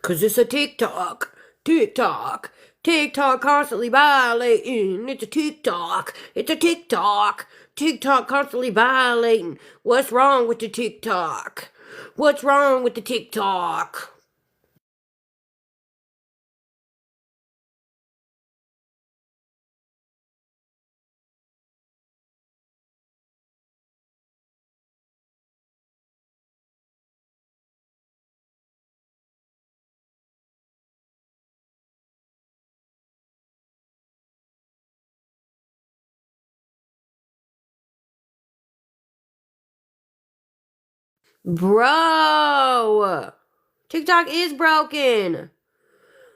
'Cause it's a TikTok. TikTok. TikTok constantly violating. It's a TikTok. It's a TikTok. TikTok constantly violating. What's wrong with the TikTok? What's wrong with the TikTok? Bro! TikTok is broken.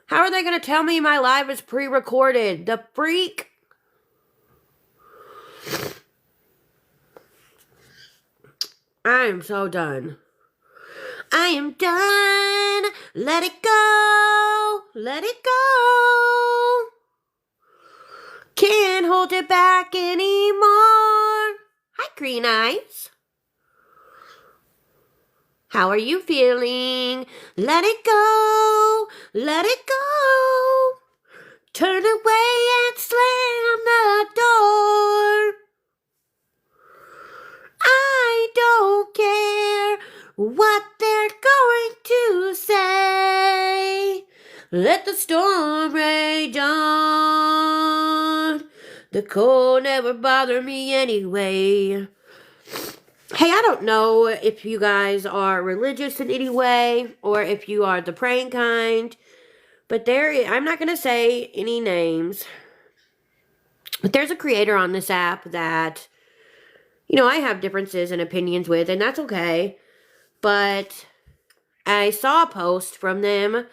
How are they gonna tell me my live is pre-recorded? The freak? I am so done. I am done. Let it go. Let it go. Can't hold it back anymore. Hi, Green Eyes. How are you feeling? Let it go. Let it go. Turn away and slam the door. I don't care what they're going to say. Let the storm rage on. The cold never bothered me anyway. Hey, I don't know if you guys are religious in any way or if you are the praying kind, but I'm not going to say any names, but there's a creator on this app that, I have differences and opinions with, and that's okay. But I saw a post from them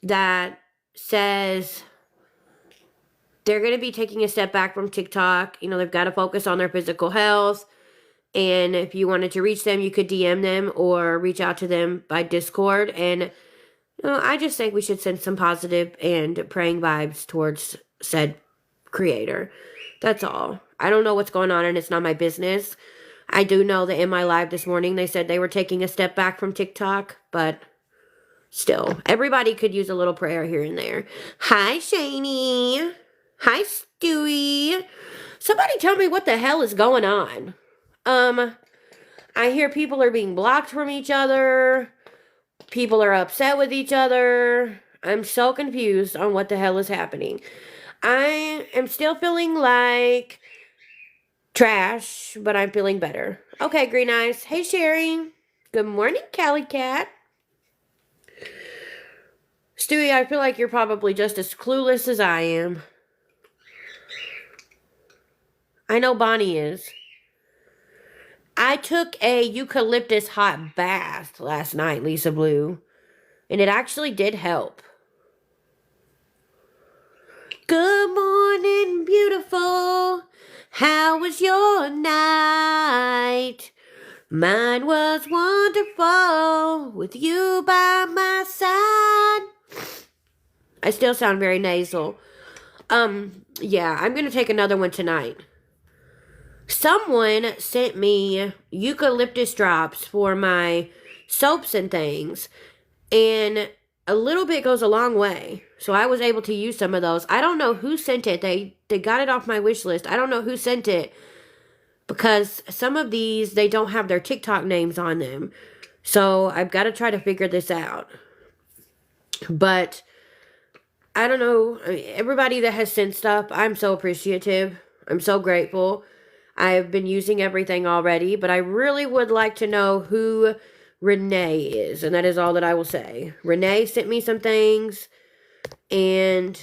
that says they're going to be taking a step back from TikTok. They've got to focus on their physical health. And if you wanted to reach them, you could DM them or reach out to them by Discord. And I just think we should send some positive and praying vibes towards said creator. That's all. I don't know what's going on, and it's not my business. I do know that in my live this morning, they said they were taking a step back from TikTok, but still, everybody could use a little prayer here and there. Hi, Shani. Hi, Stewie. Somebody tell me what the hell is going on. I hear people are being blocked from each other. People are upset with each other. I'm so confused on what the hell is happening. I am still feeling like trash, but I'm feeling better. Okay, Green Eyes. Hey, Sherry. Good morning, Callie Cat. Stewie, I feel like you're probably just as clueless as I am. I know Bonnie is. I took a eucalyptus hot bath last night, Lisa Blue, and it actually did help. Good morning, beautiful. How was your night? Mine was wonderful with you by my side. I still sound very nasal. Yeah, I'm going to take another one tonight. Someone sent me eucalyptus drops for my soaps and things, and a little bit goes a long way. So I was able to use some of those. I don't know who sent it. They got it off my wish list. I don't know who sent it because some of these, they don't have their TikTok names on them. So I've got to try to figure this out. But I don't know. Everybody that has sent stuff, I'm so appreciative. I'm so grateful. I've been using everything already, but I really would like to know who Renee is, and that is all that I will say. Renee sent me some things, and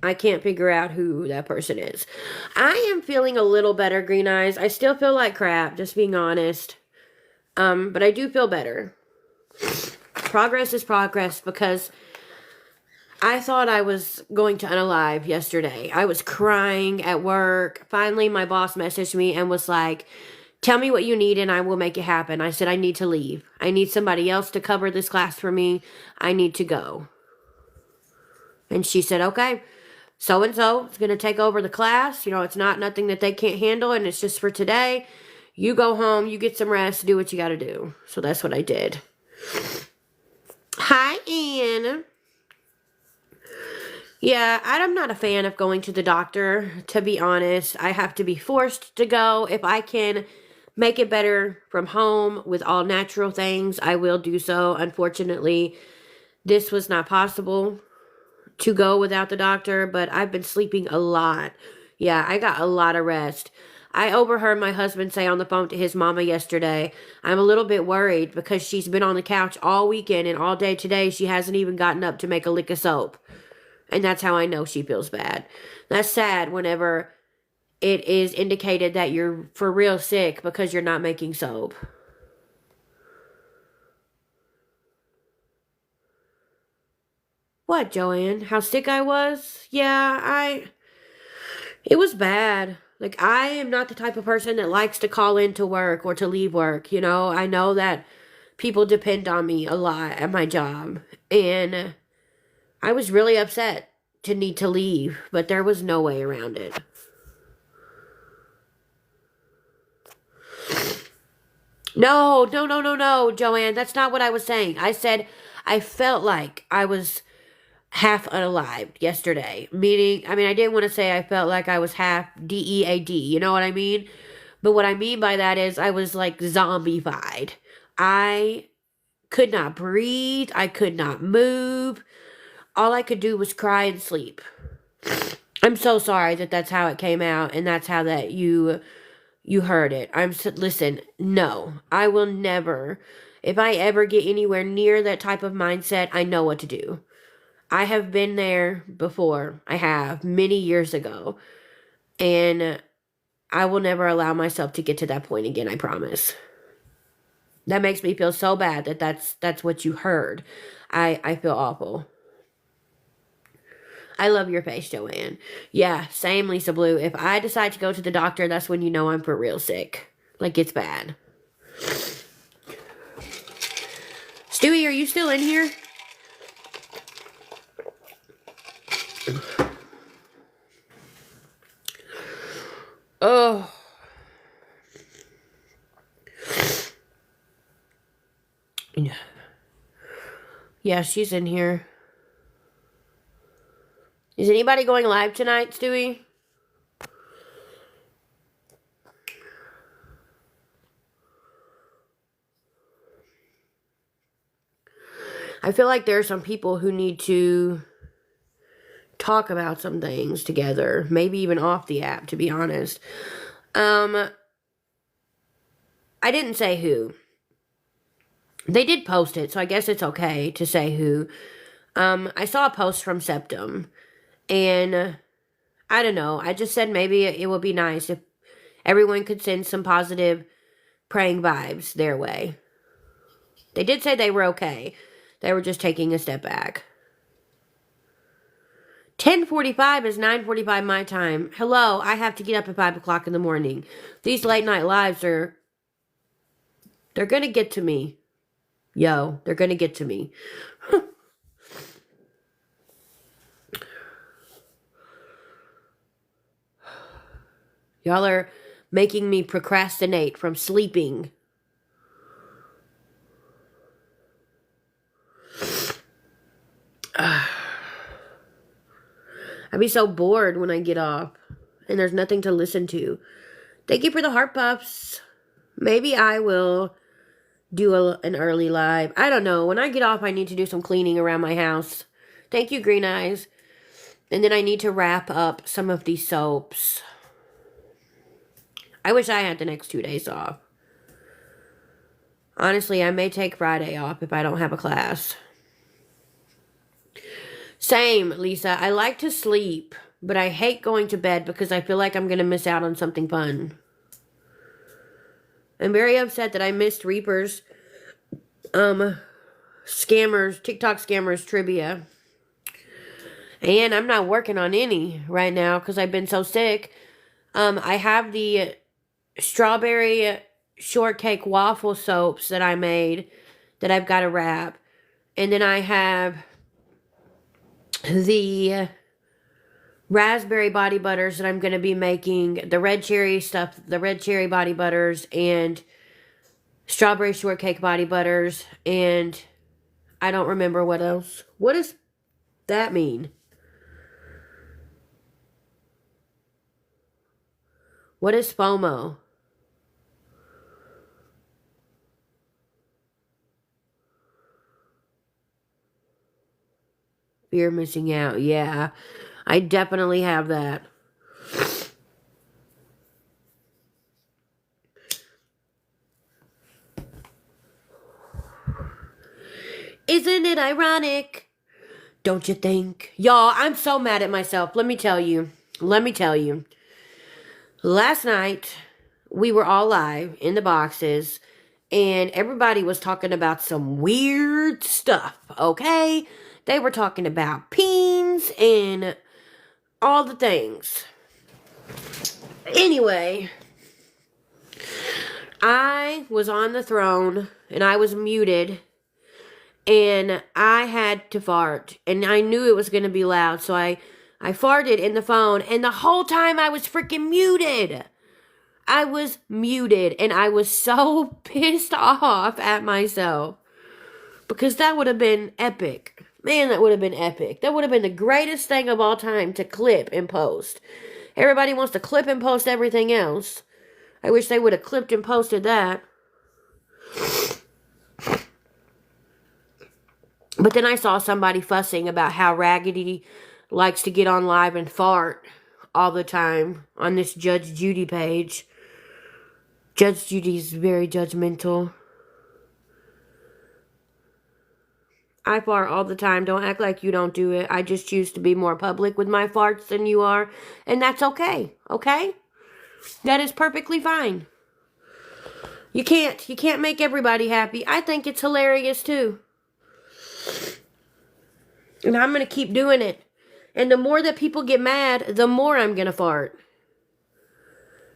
I can't figure out who that person is. I am feeling a little better, Green Eyes. I still feel like crap, just being honest. But I do feel better. Progress is progress, because I thought I was going to unalive yesterday. I was crying at work. Finally, my boss messaged me and was like, tell me what you need and I will make it happen. I said, I need to leave. I need somebody else to cover this class for me. I need to go. And she said, okay, so-and-so is going to take over the class. It's not nothing that they can't handle, and it's just for today. You go home, you get some rest, do what you got to do. So that's what I did. Hi, Ian. Yeah, I'm not a fan of going to the doctor, to be honest. I have to be forced to go. If I can make it better from home with all natural things, I will do so. Unfortunately, this was not possible to go without the doctor, but I've been sleeping a lot. Yeah, I got a lot of rest. I overheard my husband say on the phone to his mama yesterday, I'm a little bit worried because she's been on the couch all weekend and all day today. She hasn't even gotten up to make a lick of soap. And that's how I know she feels bad. That's sad whenever it is indicated that you're for real sick because you're not making soap. What, Joanne? How sick I was? Yeah, it was bad. Like, I am not the type of person that likes to call in to work or to leave work. I know that people depend on me a lot at my job. And I was really upset to need to leave, but there was no way around it. No, no, no, no, no, Joanne. That's not what I was saying. I said I felt like I was half unalived yesterday. Meaning, I didn't want to say I felt like I was half DEAD. You know what I mean? But what I mean by that is I was like zombified. I could not breathe. I could not move. All I could do was cry and sleep. I'm so sorry that that's how it came out and that's how that you heard it. Listen, no. I will never, if I ever get anywhere near that type of mindset, I know what to do. I have been there before. I have many years ago. And I will never allow myself to get to that point again, I promise. That makes me feel so bad that that's what you heard. I feel awful. I love your face, Joanne. Yeah, same, Lisa Blue. If I decide to go to the doctor, that's when you know I'm for real sick. Like, it's bad. Stewie, are you still in here? Oh. Yeah, she's in here. Is anybody going live tonight, Stewie? I feel like there are some people who need to talk about some things together. Maybe even off the app, to be honest. I didn't say who. They did post it, so I guess it's okay to say who. I saw a post from Septum. And I don't know. I just said maybe it would be nice if everyone could send some positive praying vibes their way. They did say they were okay. They were just taking a step back. 10:45 is 9:45 my time. Hello, I have to get up at 5 o'clock in the morning. These late night lives they're going to get to me. Yo, they're going to get to me. Y'all are making me procrastinate from sleeping. I'd be so bored when I get off and there's nothing to listen to. Thank you for the heart puffs. Maybe I will do an early live. I don't know. When I get off, I need to do some cleaning around my house. Thank you, Green Eyes. And then I need to wrap up some of these soaps. I wish I had the next 2 days off. Honestly, I may take Friday off if I don't have a class. Same, Lisa. I like to sleep, but I hate going to bed because I feel like I'm going to miss out on something fun. I'm very upset that I missed Reaper's scammers, TikTok scammers trivia. And I'm not working on any right now because I've been so sick. I have the strawberry shortcake waffle soaps that I made that I've got to wrap. And then I have the raspberry body butters that I'm going to be making, the red cherry stuff, the red cherry body butters, and strawberry shortcake body butters, and I don't remember what else. What does that mean? What is FOMO? Fear of missing out. Yeah, I definitely have that. Isn't it ironic? Don't you think? Y'all, I'm so mad at myself. Let me tell you. Last night, we were all live in the boxes, and everybody was talking about some weird stuff, okay? They were talking about peens and all the things. Anyway, I was on the throne, and I was muted, and I had to fart, and I knew it was going to be loud, so I farted in the phone, and the whole time I was freaking muted. I was muted, and I was so pissed off at myself, because that would have been epic. Man, that would have been epic. That would have been the greatest thing of all time to clip and post. Everybody wants to clip and post everything else. I wish they would have clipped and posted that. But then I saw somebody fussing about how Raggedy likes to get on live and fart all the time on this Judge Judy page. Judge Judy's very judgmental. I fart all the time. Don't act like you don't do it. I just choose to be more public with my farts than you are. And that's okay. Okay? That is perfectly fine. You can't make everybody happy. I think it's hilarious too. And I'm going to keep doing it. And the more that people get mad, the more I'm going to fart.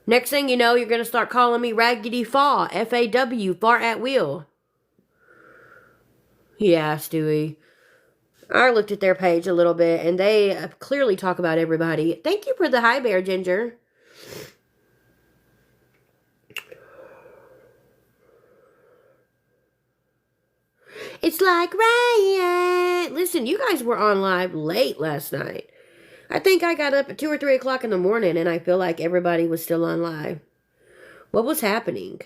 Next thing you know, you're going to start calling me Raggedy Faw. F-A-W. Fart at will. Yeah, Stewie. I looked at their page a little bit, and they clearly talk about everybody. Thank you for the hi, Bear Ginger. It's like rain. Listen, you guys were on live late last night. I think I got up at 2 or 3 o'clock in the morning, and I feel like everybody was still on live. What was happening?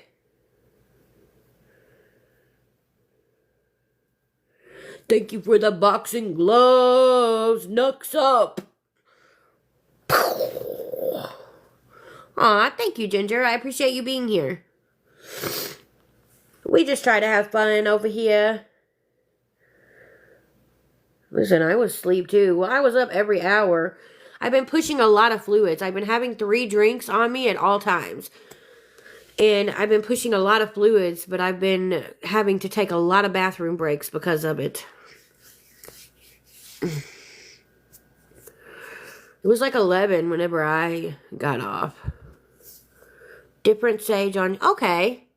Thank you for the boxing gloves. Knucks up. Aw, thank you, Ginger. I appreciate you being here. We just try to have fun over here. Listen, I was asleep too. Well, I was up every hour. I've been pushing a lot of fluids. I've been having 3 drinks on me at all times. And I've been pushing a lot of fluids, but I've been having to take a lot of bathroom breaks because of it. It was like 11 whenever I got off. Different sage on... Okay.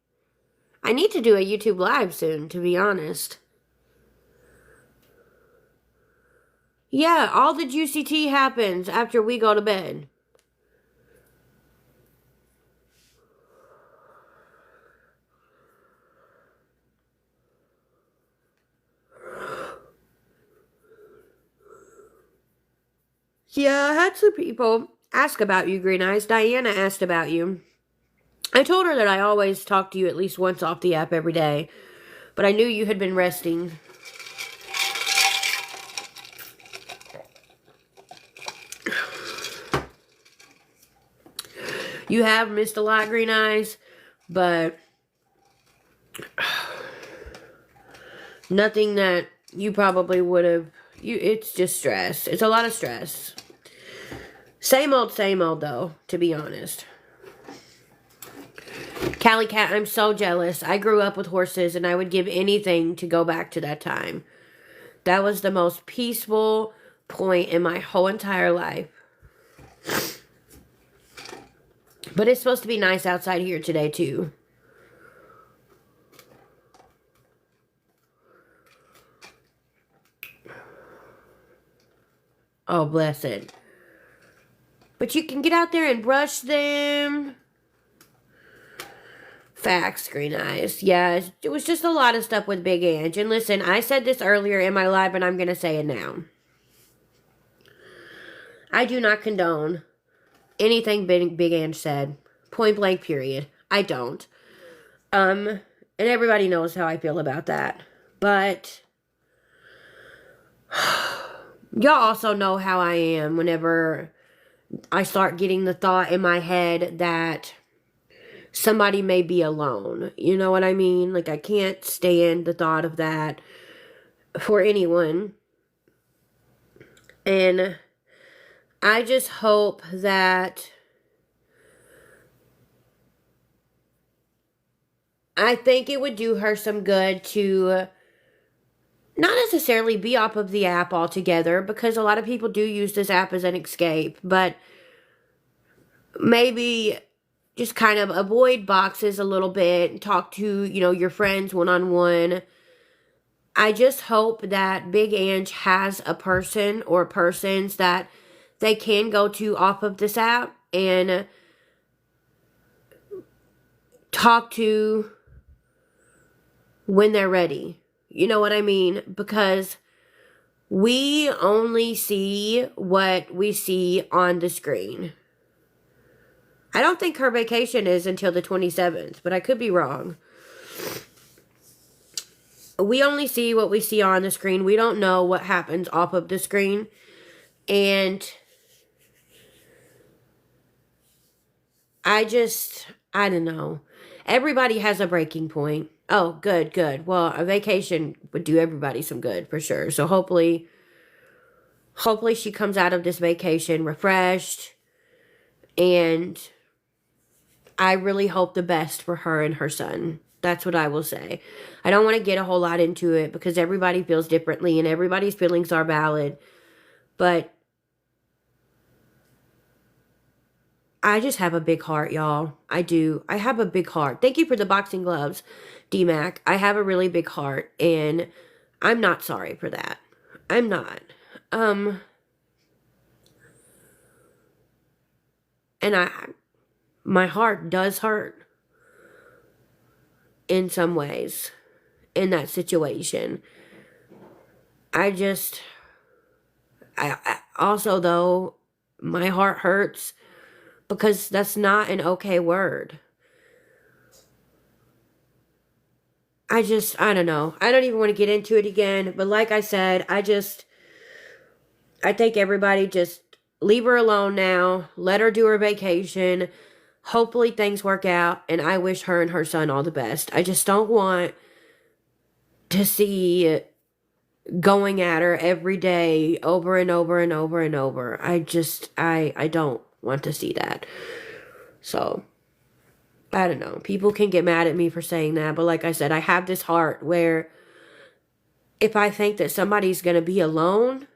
I need to do a YouTube live soon, to be honest. Yeah, all the juicy tea happens after we go to bed. Yeah, I had some people ask about you, Green Eyes. Diana asked about you. I told her that I always talk to you at least once off the app every day. But I knew you had been resting. You have missed a lot, Green Eyes, but nothing that you probably would have. It's just stress. It's a lot of stress. Same old, though, to be honest. Callie Cat, I'm so jealous. I grew up with horses, and I would give anything to go back to that time. That was the most peaceful point in my whole entire life. But it's supposed to be nice outside here today, too. Oh, bless it. But you can get out there and brush them. Facts, Green Eyes. Yeah, it was just a lot of stuff with Big Ange. And listen, I said this earlier in my live, and I'm going to say it now. I do not condone anything Big Ange said. Point blank period. I don't. And everybody knows how I feel about that. But y'all also know how I am whenever I start getting the thought in my head that somebody may be alone. You know what I mean? Like, I can't stand the thought of that for anyone. And I just hope that I think it would do her some good to not necessarily be off of the app altogether, because a lot of people do use this app as an escape, but maybe just kind of avoid boxes a little bit and talk to, your friends one-on-one. I just hope that Big Ange has a person or persons that they can go to off of this app and talk to when they're ready. You know what I mean? Because we only see what we see on the screen. I don't think her vacation is until the 27th, but I could be wrong. We only see what we see on the screen. We don't know what happens off of the screen. And I don't know. Everybody has a breaking point. Oh, good. Well, a vacation would do everybody some good, for sure. So hopefully she comes out of this vacation refreshed. And I really hope the best for her and her son. That's what I will say. I don't want to get a whole lot into it because everybody feels differently and everybody's feelings are valid. But I just have a big heart, y'all. I do. I have a big heart. Thank you for the boxing gloves, D-Mac. I have a really big heart, and I'm not sorry for that. I'm not. And my heart does hurt in some ways in that situation. I also, though, my heart hurts because that's not an okay word. I don't know. I don't even want to get into it again. But like I said, I think everybody just leave her alone now. Let her do her vacation. Hopefully things work out. And I wish her and her son all the best. I just don't want to see going at her every day over and over and over and over. I don't want to see that. So, I don't know. People can get mad at me for saying that, but like I said, I have this heart where if I think that somebody's going to be alone,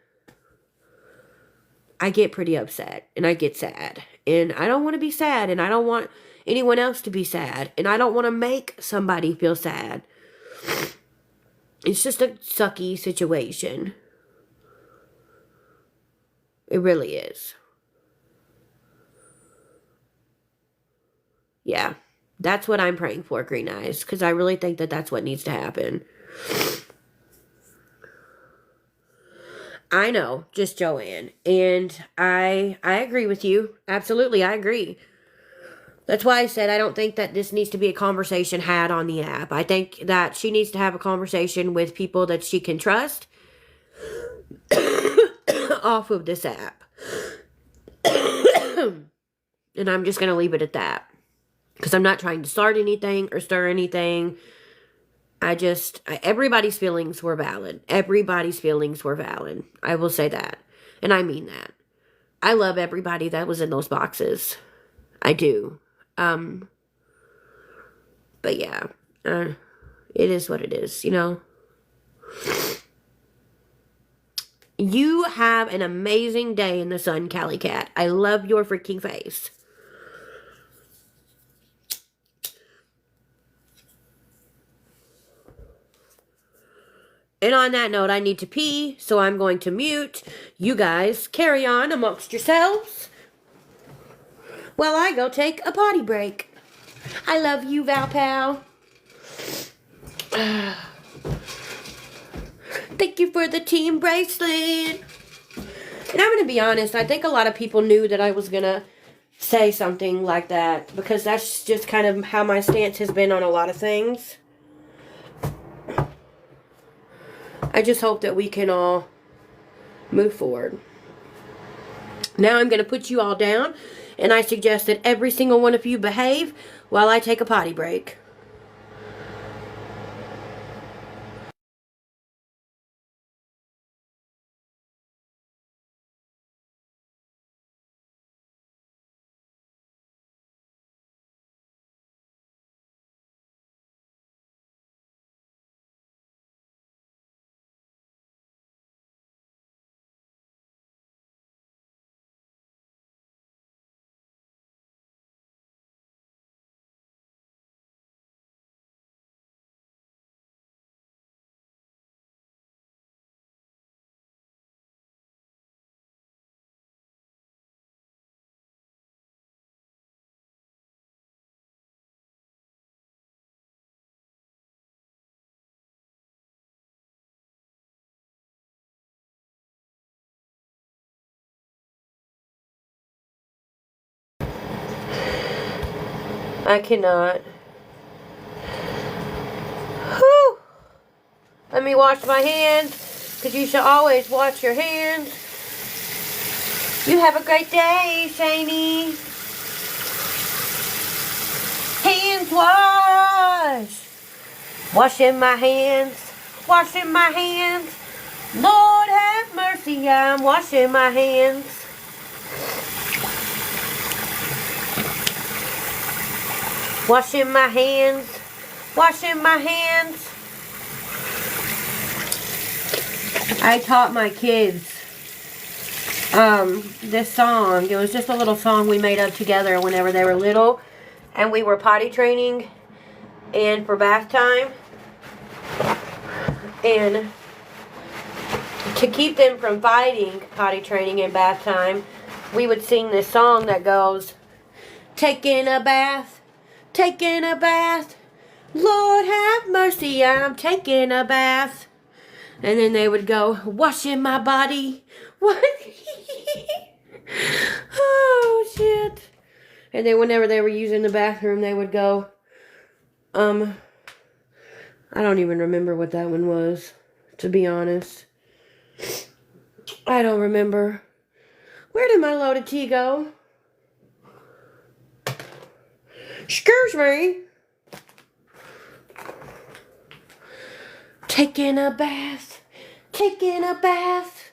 I get pretty upset and I get sad. And I don't want to be sad, and I don't want anyone else to be sad, and I don't want to make somebody feel sad. It's just a sucky situation. It really is. Yeah, that's what I'm praying for, Green Eyes, because I really think that that's what needs to happen. I know, just Joanne, and I agree with you. Absolutely, I agree. That's why I said I don't think that this needs to be a conversation had on the app. I think that she needs to have a conversation with people that she can trust off of this app. And I'm just going to leave it at that. Because I'm not trying to start anything or stir anything. Everybody's feelings were valid. Everybody's feelings were valid. I will say that. And I mean that. I love everybody that was in those boxes. I do. But yeah, it is what it is, you know. You have an amazing day in the sun, Cali Cat. I love your freaking face. And on that note, I need to pee, so I'm going to mute. You guys carry on amongst yourselves while I go take a potty break. I love you, Val Pal. Thank you for the team bracelet. And I'm going to be honest, I think a lot of people knew that I was going to say something like that, because that's just kind of how my stance has been on a lot of things. I just hope that we can all move forward. Now I'm going to put you all down, and I suggest that every single one of you behave while I take a potty break. I cannot. Whew. Let me wash my hands, because you should always wash your hands. You have a great day, Shani. Hands wash. Washing my hands. Washing my hands. Lord have mercy, I'm washing my hands. Washing my hands. Washing my hands. I taught my kids this song. It was just a little song we made up together whenever they were little, and we were potty training and for bath time, and to keep them from fighting potty training and bath time, we would sing this song that goes, taking a bath, Lord have mercy, I'm taking a bath. And then they would go, washing my body. What? Oh, shit. And then whenever they were using the bathroom, they would go, I don't even remember what that one was, to be honest. I don't remember. Where did my loaded tea go? Excuse me. Taking a bath. Taking a bath.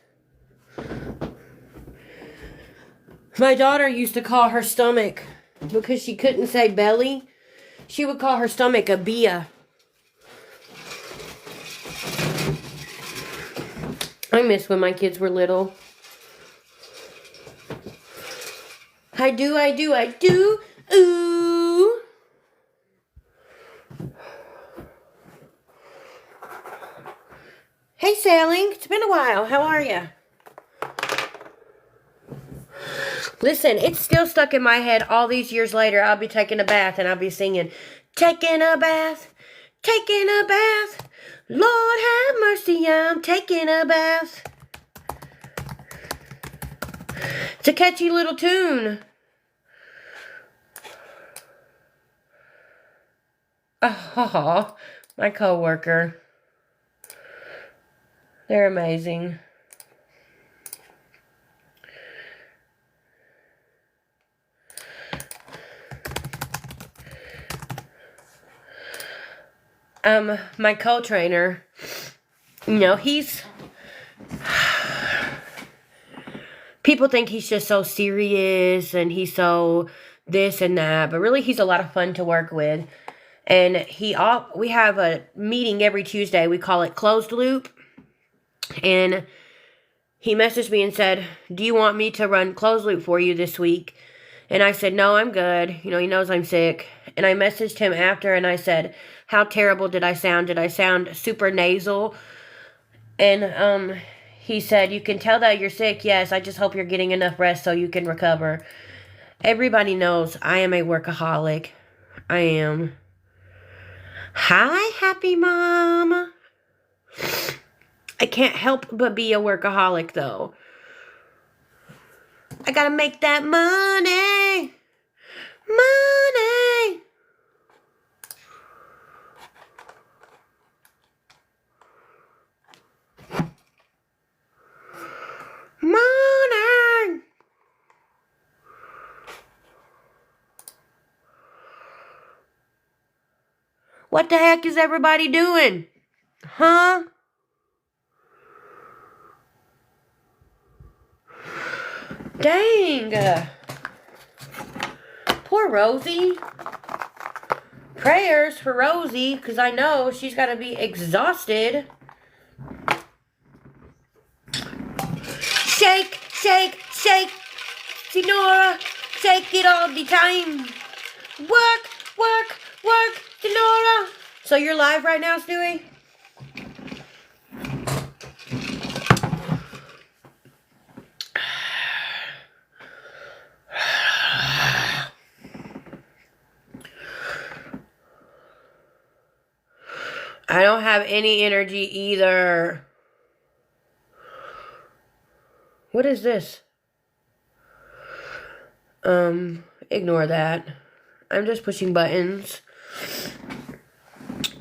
My daughter used to call her stomach, because she couldn't say belly, she would call her stomach a bia. I miss when my kids were little. I do. Ooh. Hey, Sailing. It's been a while. How are you? Listen, it's still stuck in my head all these years later. I'll be taking a bath and I'll be singing, taking a bath, Lord have mercy, I'm taking a bath. It's a catchy little tune. Oh, my coworker. They're amazing. My co-trainer, you know, people think he's just so serious and he's so this and that, but really he's a lot of fun to work with. And we have a meeting every Tuesday. We call it Closed Loop. And he messaged me and said, do you want me to run Closed Loop for you this week? And I said, no, I'm good. You know, he knows I'm sick. And I messaged him after and I said, how terrible did I sound? Did I sound super nasal? And he said, you can tell that you're sick. Yes, I just hope you're getting enough rest so you can recover. Everybody knows I am a workaholic. I am. Hi, happy mom. I can't help but be a workaholic, though. I gotta make that money. Money. Money. What the heck is everybody doing? Huh? Dang. Poor Rosie. Prayers for Rosie, because I know she's got to be exhausted. Shake, shake, shake. Senora, shake it all the time. Work, work, work, Senora. So you're live right now, Stewie? I don't have any energy either. What is this? Ignore that. I'm just pushing buttons.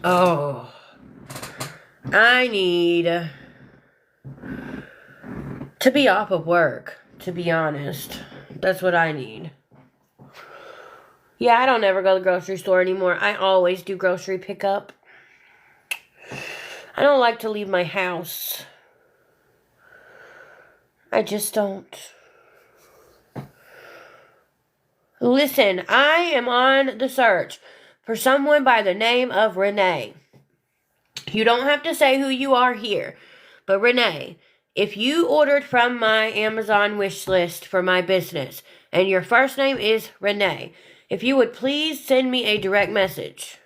Oh. I need to be off of work, to be honest. That's what I need. Yeah, I don't ever go to the grocery store anymore. I always do grocery pickup. I don't like to leave my house. I just don't. Listen, I am on the search for someone by the name of Renee. You don't have to say who you are here. But Renee, if you ordered from my Amazon wish list for my business, and your first name is Renee, if you would please send me a direct message.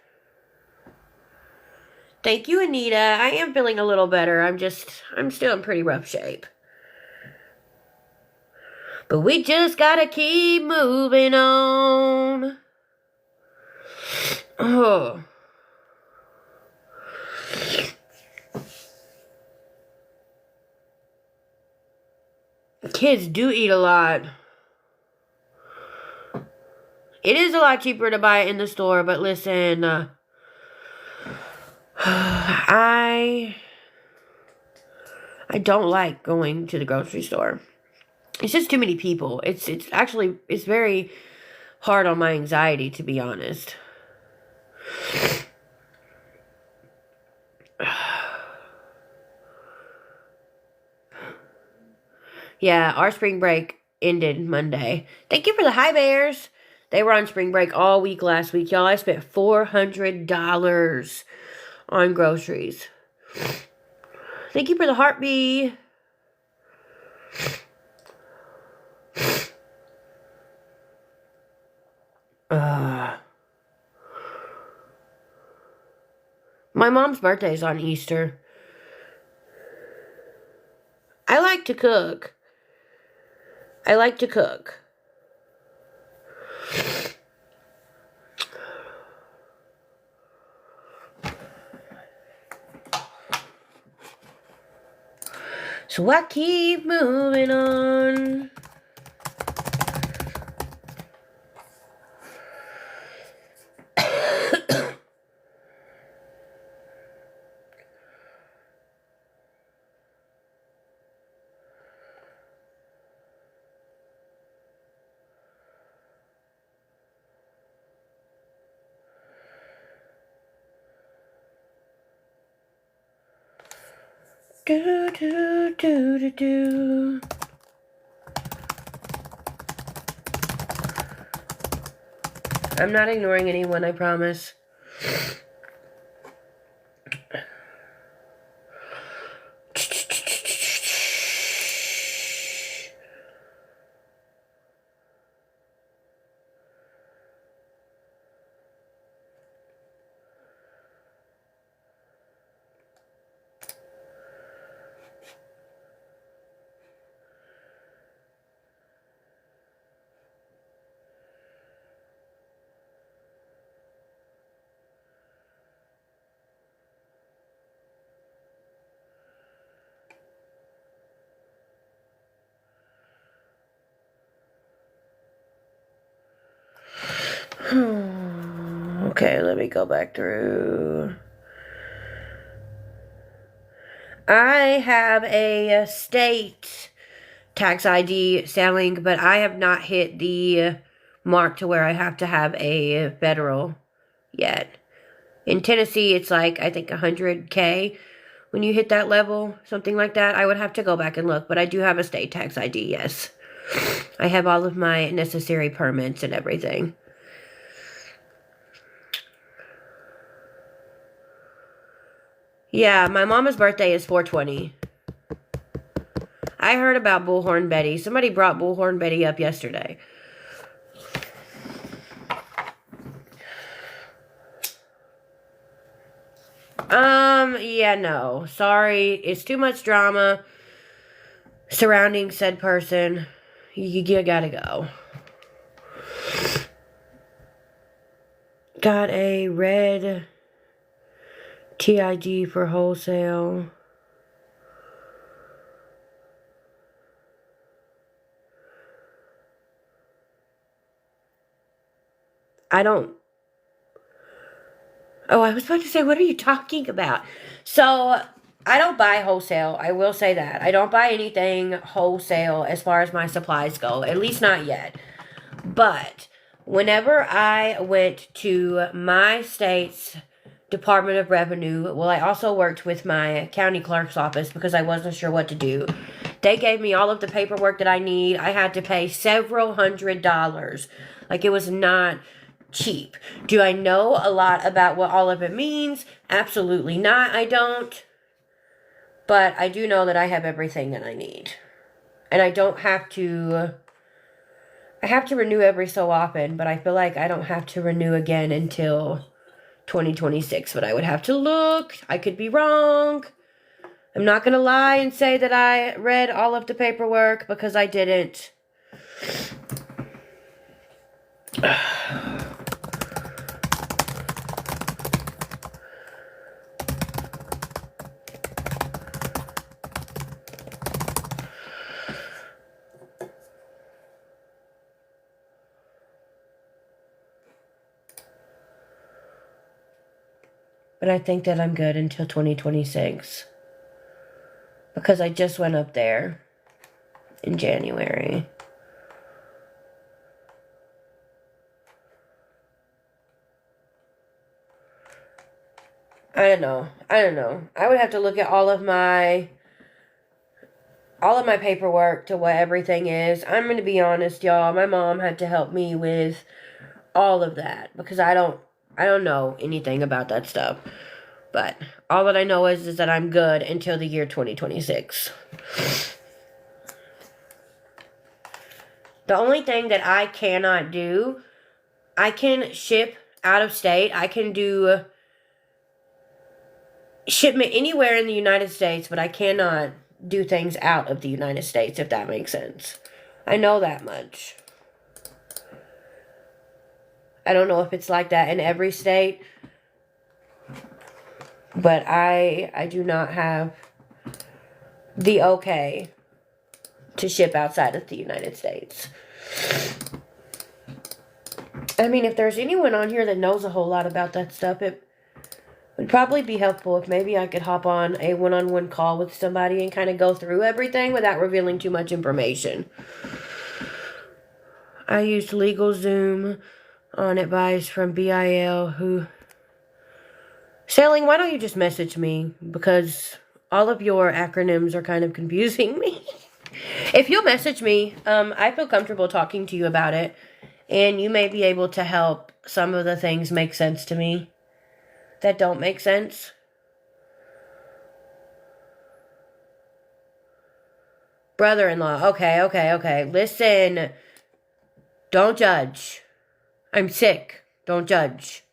Thank you, Anita. I am feeling a little better. I'm still in pretty rough shape. But we just gotta keep moving on. Oh. Kids do eat a lot. It is a lot cheaper to buy it in the store, but listen, I don't like going to the grocery store. It's just too many people. It's very hard on my anxiety, to be honest. Yeah, our spring break ended Monday. Thank you for the hi bears. They were on spring break all week last week, y'all. I spent $400 on groceries. Thank you for the heartbeat. My mom's birthday is on Easter. I like to cook. So I keep moving on. Do, do, do, do, do. I'm not ignoring anyone, I promise. Okay, let me go back through. I have a state tax ID selling, but I have not hit the mark to where I have to have a federal yet. In Tennessee, it's like, I think 100K when you hit that level, something like that. I would have to go back and look, but I do have a state tax ID, yes. I have all of my necessary permits and everything. Yeah, my mama's birthday is 4/20. I heard about Bullhorn Betty. Somebody brought Bullhorn Betty up yesterday. Yeah, no. Sorry. It's too much drama surrounding said person. You gotta go. Got a red TID for wholesale. Oh, I was about to say, what are you talking about? So, I don't buy wholesale. I will say that. I don't buy anything wholesale as far as my supplies go. At least not yet. But, whenever I went to my state's Department of Revenue, well, I also worked with my county clerk's office because I wasn't sure what to do. They gave me all of the paperwork that I need. I had to pay several $100s. Like, it was not cheap. Do I know a lot about what all of it means? Absolutely not, I don't. But I do know that I have everything that I need. And I don't have to... I have to renew every so often, but I feel like I don't have to renew again until 2026. But I would have to look. I could be wrong. I'm not going to lie and say that I read all of the paperwork because I didn't. But I think that I'm good until 2026. Because I just went up there in January. I don't know. I would have to look at all of my paperwork to what everything is. I'm going to be honest, y'all. My mom had to help me with all of that because I don't know anything about that stuff. But all that I know is that I'm good until the year 2026. The only thing that I cannot do, I can ship out of state. I can do shipment anywhere in the United States, but I cannot do things out of the United States, if that makes sense. I know that much. I don't know if it's like that in every state, but I do not have the okay to ship outside of the United States. I mean, if there's anyone on here that knows a whole lot about that stuff, it would probably be helpful if maybe I could hop on a one-on-one call with somebody and kind of go through everything without revealing too much information. I used LegalZoom on advice from BIL who... Selling, why don't you just message me? Because all of your acronyms are kind of confusing me. If you'll message me, I feel comfortable talking to you about it. And you may be able to help some of the things make sense to me that don't make sense. Brother-in-law. Okay. Listen. Don't judge. I'm sick. Don't judge.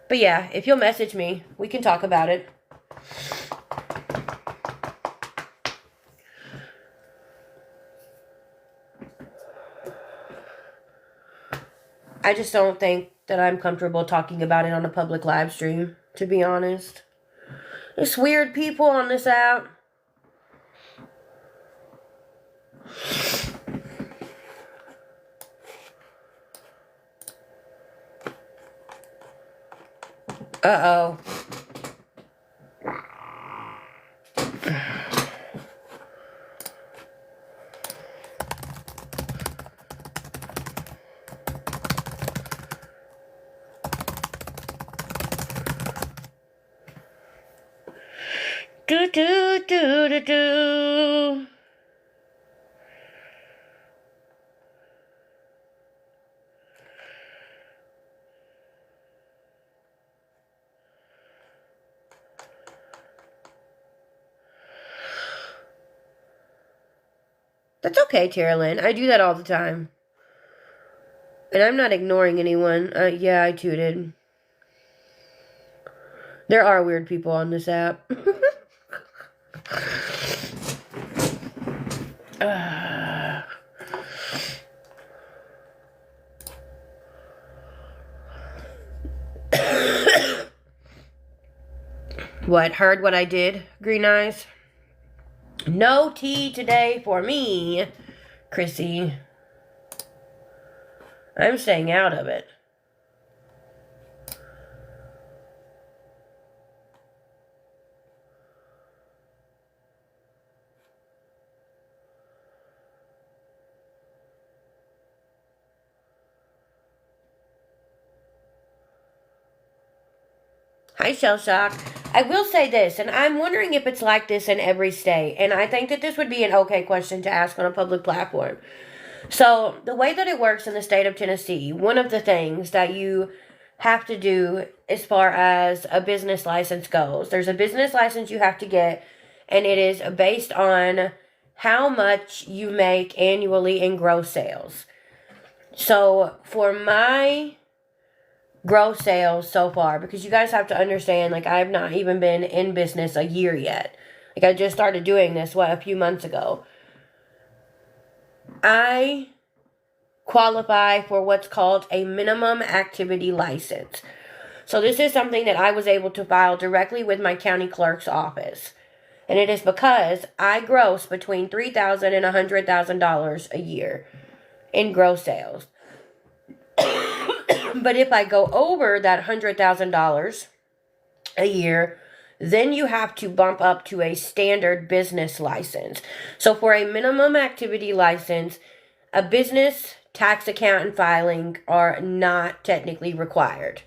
But yeah, if you'll message me, we can talk about it. I just don't think that I'm comfortable talking about it on a public live stream, to be honest. There's weird people on this app. Uh-oh. Do do do do do. That's okay, Carolyn. I do that all the time. And I'm not ignoring anyone. Yeah, I tooted. There are weird people on this app. What? Heard what I did, Green Eyes? No tea today for me, Chrissy. I'm staying out of it. Hi, Shell Shock. I will say this, and I'm wondering if it's like this in every state, and I think that this would be an okay question to ask on a public platform. So, the way that it works in the state of Tennessee, one of the things that you have to do as far as a business license goes, there's a business license you have to get, and it is based on how much you make annually in gross sales. So, for my gross sales so far, because you guys have to understand, like, I've not even been in business a year yet. Like, I just started doing this, a few months ago. I qualify for what's called a minimum activity license. So this is something that I was able to file directly with my county clerk's office. And it is because I gross between $3,000 and $100,000 a year in gross sales. But if I go over that $100,000 a year, then you have to bump up to a standard business license. So for a minimum activity license, a business tax account and filing are not technically required.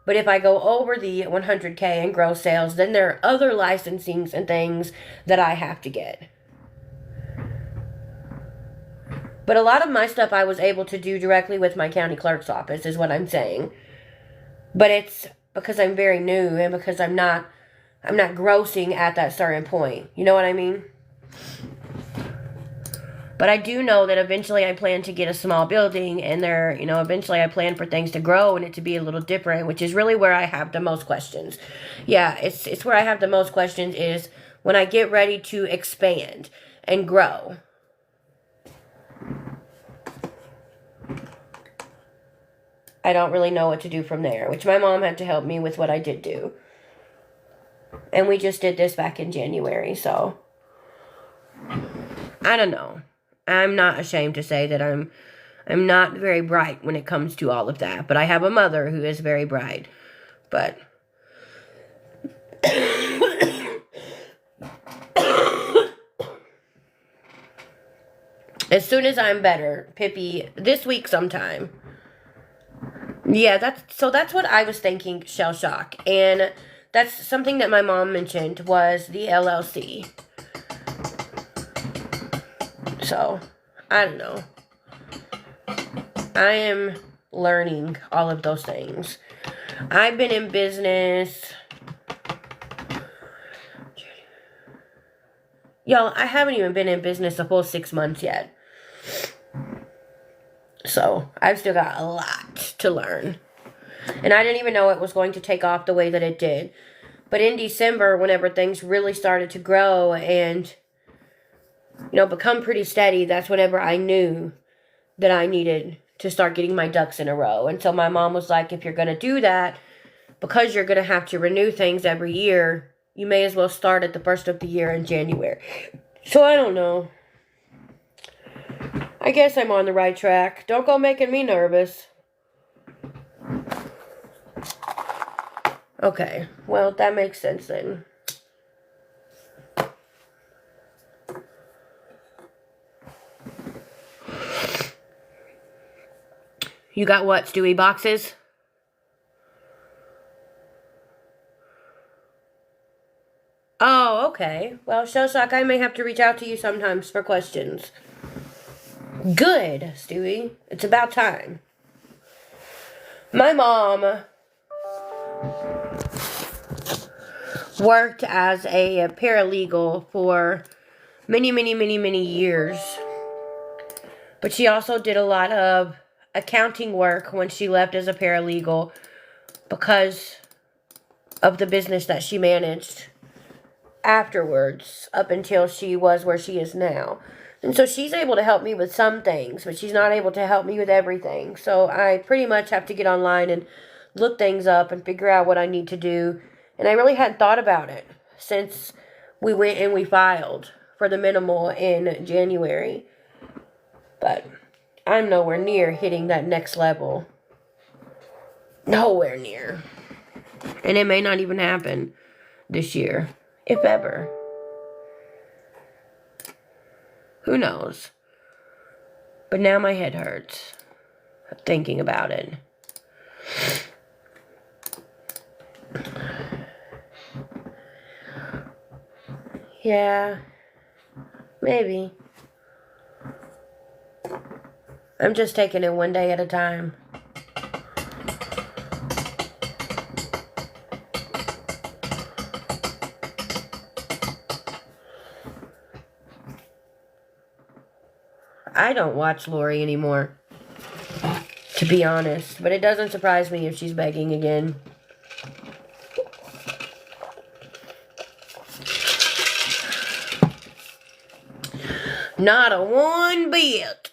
But if I go over the 100K in gross sales, then there are other licensings and things that I have to get. But a lot of my stuff I was able to do directly with my county clerk's office, is what I'm saying. But it's because I'm very new and because I'm not grossing at that certain point. You know what I mean? But I do know that eventually I plan to get a small building, and eventually I plan for things to grow and it to be a little different, which is really where I have the most questions. Yeah, it's where I have the most questions is when I get ready to expand and grow. I don't really know what to do from there, which my mom had to help me with what I did do. And we just did this back in January, so I don't know. I'm not ashamed to say that I'm not very bright when it comes to all of that, but I have a mother who is very bright. But as soon as I'm better, Pippi, this week sometime. Yeah, that's what I was thinking, Shell Shock. And that's something that my mom mentioned was the LLC. So, I don't know. I am learning all of those things. I've been in business. Y'all, I haven't even been in business a full 6 months yet. So, I've still got a lot to learn. And I didn't even know it was going to take off the way that it did. But in December, whenever things really started to grow and, become pretty steady, that's whenever I knew that I needed to start getting my ducks in a row. And so my mom was like, if you're going to do that, because you're going to have to renew things every year, you may as well start at the first of the year in January. So I don't know. I guess I'm on the right track. Don't go making me nervous. Okay, well, that makes sense then. You got what, Stewie? Boxes? Oh, okay. Well, Shellshock, I may have to reach out to you sometimes for questions. Good, Stewie. It's about time. My mom worked as a paralegal for many years. But she also did a lot of accounting work when she left as a paralegal because of the business that she managed afterwards, up until she was where she is now. And so she's able to help me with some things, but she's not able to help me with everything. So I pretty much have to get online and look things up and figure out what I need to do. And I really hadn't thought about it since we went and we filed for the minimal in January. But I'm nowhere near hitting that next level. Nowhere near. And it may not even happen this year, if ever. Who knows? But now my head hurts thinking about it. Yeah, maybe. I'm just taking it one day at a time. I don't watch Lori anymore, to be honest. But it doesn't surprise me if she's begging again. Not a one bit.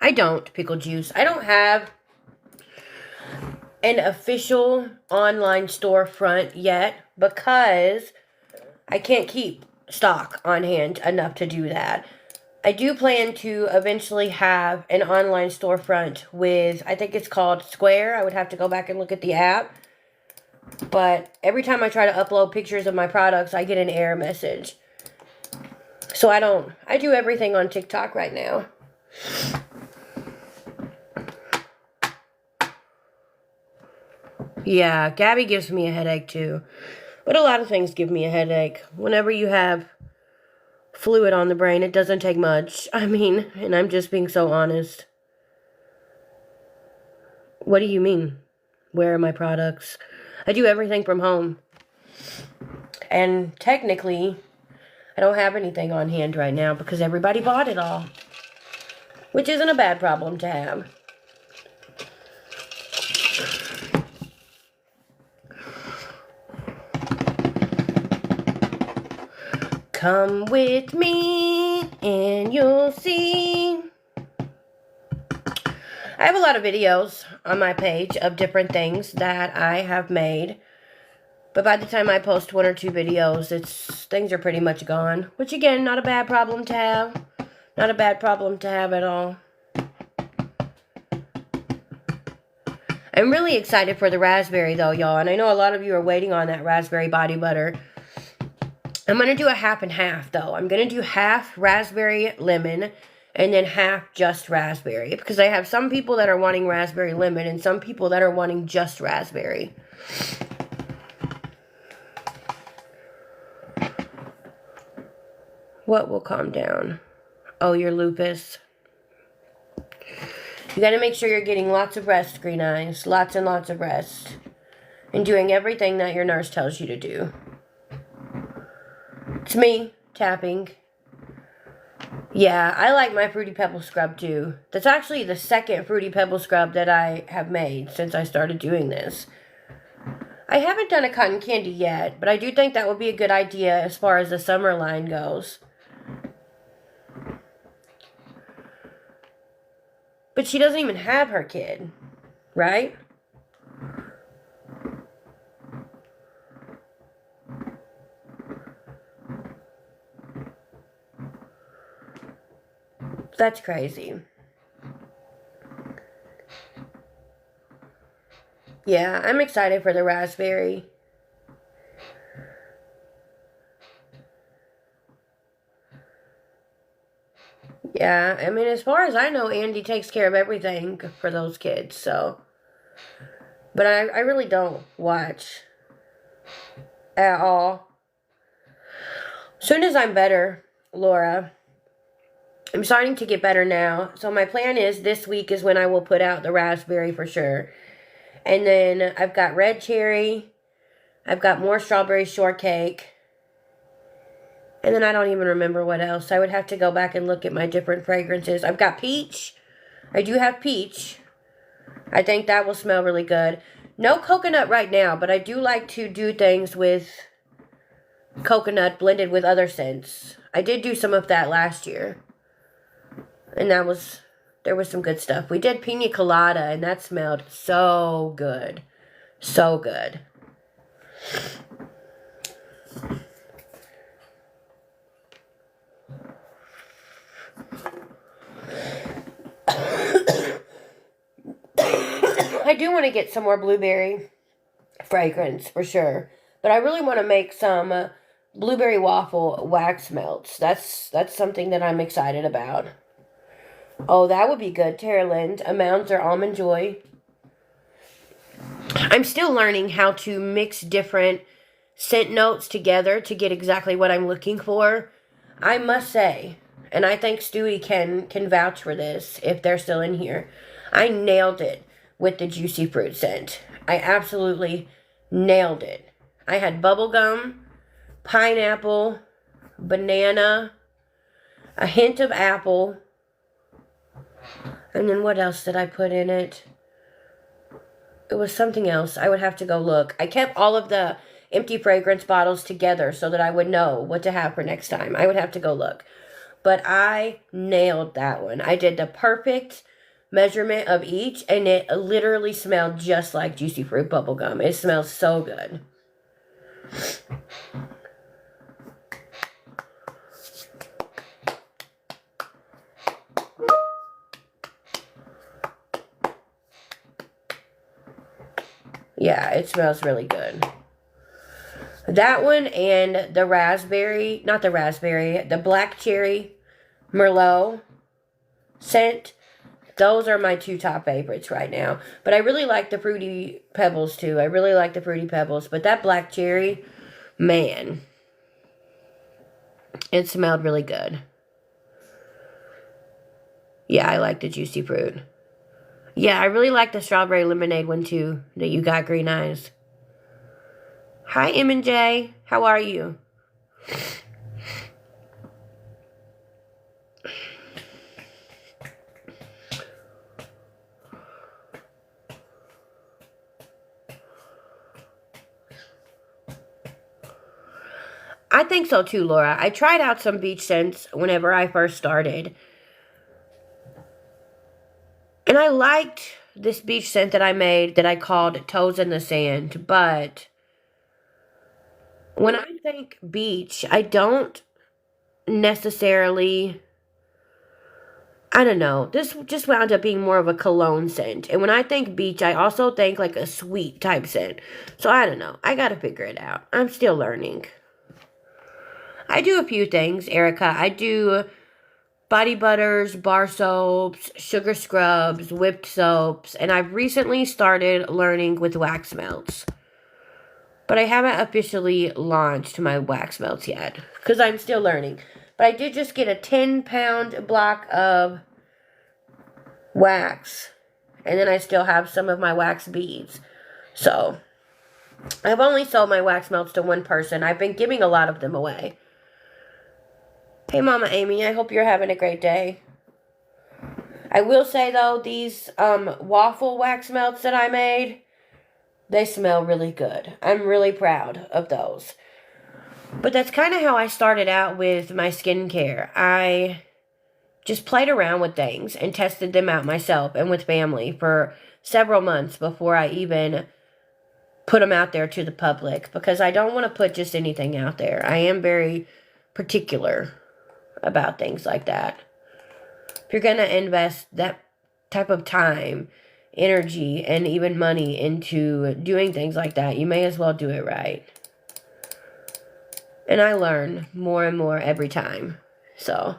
I don't, Pickle Juice. I don't have an official online storefront yet because I can't keep stock on hand enough to do that. I do plan to eventually have an online storefront with, I think it's called Square. I would have to go back and look at the app. But every time I try to upload pictures of my products, I get an error message. So I do everything on TikTok right now. Yeah, Gabby gives me a headache too. But a lot of things give me a headache. Whenever you have fluid on the brain, it doesn't take much. I mean, and I'm just being so honest. What do you mean? Where are my products? I do everything from home. And technically, I don't have anything on hand right now because everybody bought it all. Which isn't a bad problem to have. Come with me and you'll see. I have a lot of videos on my page of different things that I have made. But by the time I post 1 or 2 videos, things are pretty much gone. Which again, not a bad problem to have. Not a bad problem to have at all. I'm really excited for the raspberry though, y'all. And I know a lot of you are waiting on that raspberry body butter. I'm going to do a half and half though. I'm going to do half raspberry lemon and then half just raspberry. Because I have some people that are wanting raspberry lemon and some people that are wanting just raspberry. What will calm down? Oh, your lupus. You got to make sure you're getting lots of rest, Green Eyes. Lots and lots of rest. And doing everything that your nurse tells you to do. It's me tapping. Yeah, I like my Fruity Pebble scrub too. That's actually the second Fruity Pebble scrub that I have made since I started doing this. I haven't done a cotton candy yet, but I do think that would be a good idea as far as the summer line goes. But she doesn't even have her kid, right? That's crazy. Yeah, I'm excited for the raspberry. Yeah, I mean, as far as I know, Andy takes care of everything for those kids, so. But I really don't watch at all. Soon as I'm better, Laura, I'm starting to get better now. So my plan is this week is when I will put out the raspberry for sure. And then I've got red cherry. I've got more strawberry shortcake. And then I don't even remember what else. I would have to go back and look at my different fragrances. I've got peach. I do have peach. I think that will smell really good. No coconut right now, but I do like to do things with coconut blended with other scents. I did do some of that last year. And there was some good stuff. We did pina colada, and that smelled so good. So good. I do want to get some more blueberry fragrance for sure. But I really want to make some blueberry waffle wax melts. That's something that I'm excited about. Oh, that would be good. Terraland, Amounds or Almond Joy. I'm still learning how to mix different scent notes together to get exactly what I'm looking for. I must say, and I think Stewie can vouch for this if they're still in here, I nailed it with the juicy fruit scent. I absolutely nailed it. I had bubblegum, pineapple, banana, a hint of apple, and then what else did I put in it? It was something else. I would have to go look. I kept all of the empty fragrance bottles together so that I would know what to have for next time. I would have to go look. But I nailed that one. I did the perfect measurement of each, and it literally smelled just like juicy fruit bubblegum. It smells so good. Yeah, it smells really good. That one and the raspberry, not the raspberry, the black cherry Merlot scent. Those are my two top favorites right now. But I really like the Fruity Pebbles too. I really like the Fruity Pebbles. But that black cherry, man, it smelled really good. Yeah, I like the juicy fruit. Yeah, I really like the strawberry lemonade one too, that You Got Green Eyes. Hi, M&J. How are you? I think so too, Laura. I tried out some beach scents whenever I first started. And I liked this beach scent that I made that I called Toes in the Sand. But when I think beach, I don't necessarily... I don't know. This just wound up being more of a cologne scent. And when I think beach, I also think like a sweet type scent. So I don't know. I gotta figure it out. I'm still learning. I do a few things, Erica. I do body butters, bar soaps, sugar scrubs, whipped soaps, and I've recently started learning with wax melts. But I haven't officially launched my wax melts yet, because I'm still learning. But I did just get a 10-pound block of wax, and then I still have some of my wax beads. So, I've only sold my wax melts to one person. I've been giving a lot of them away. Hey, Mama Amy, I hope you're having a great day. I will say, though, these waffle wax melts that I made, they smell really good. I'm really proud of those. But that's kind of how I started out with my skincare. I just played around with things and tested them out myself and with family for several months before I even put them out there to the public, because I don't want to put just anything out there. I am very particular about things like that. If you're going to invest that type of time, energy, and even money into doing things like that, you may as well do it right. And I learn more and more every time. So,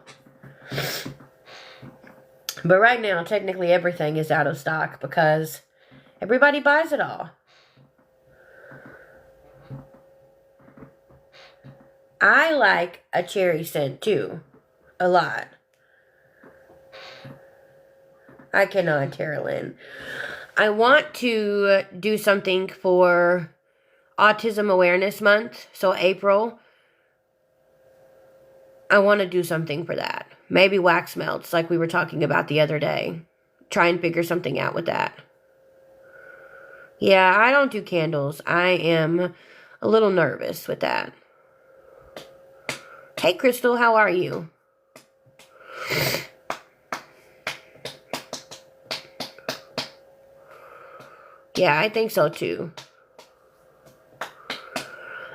but right now, technically everything is out of stock because everybody buys it all. I like a cherry scent too, a lot. I cannot, Tara Lynn. I want to do something for Autism Awareness Month, so April. I want to do something for that. Maybe wax melts, like we were talking about the other day. Try and figure something out with that. Yeah, I don't do candles. I am a little nervous with that. Hey, Crystal, how are you? Yeah, I think so too.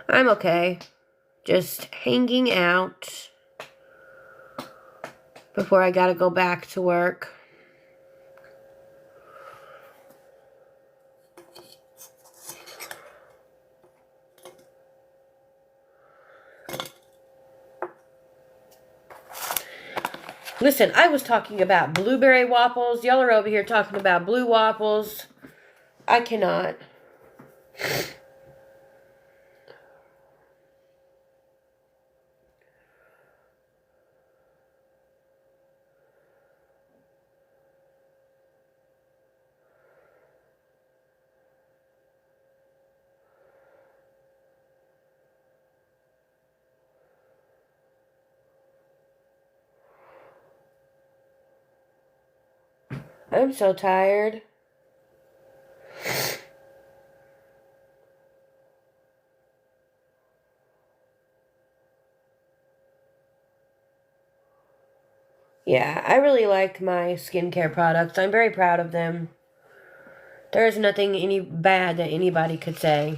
I'm okay. Just hanging out before I gotta go back to work. Listen, I was talking about blueberry waffles. Y'all are over here talking about blue waffles. I cannot. I'm so tired. Yeah, I really like my skincare products. I'm very proud of them. There's nothing any bad that anybody could say.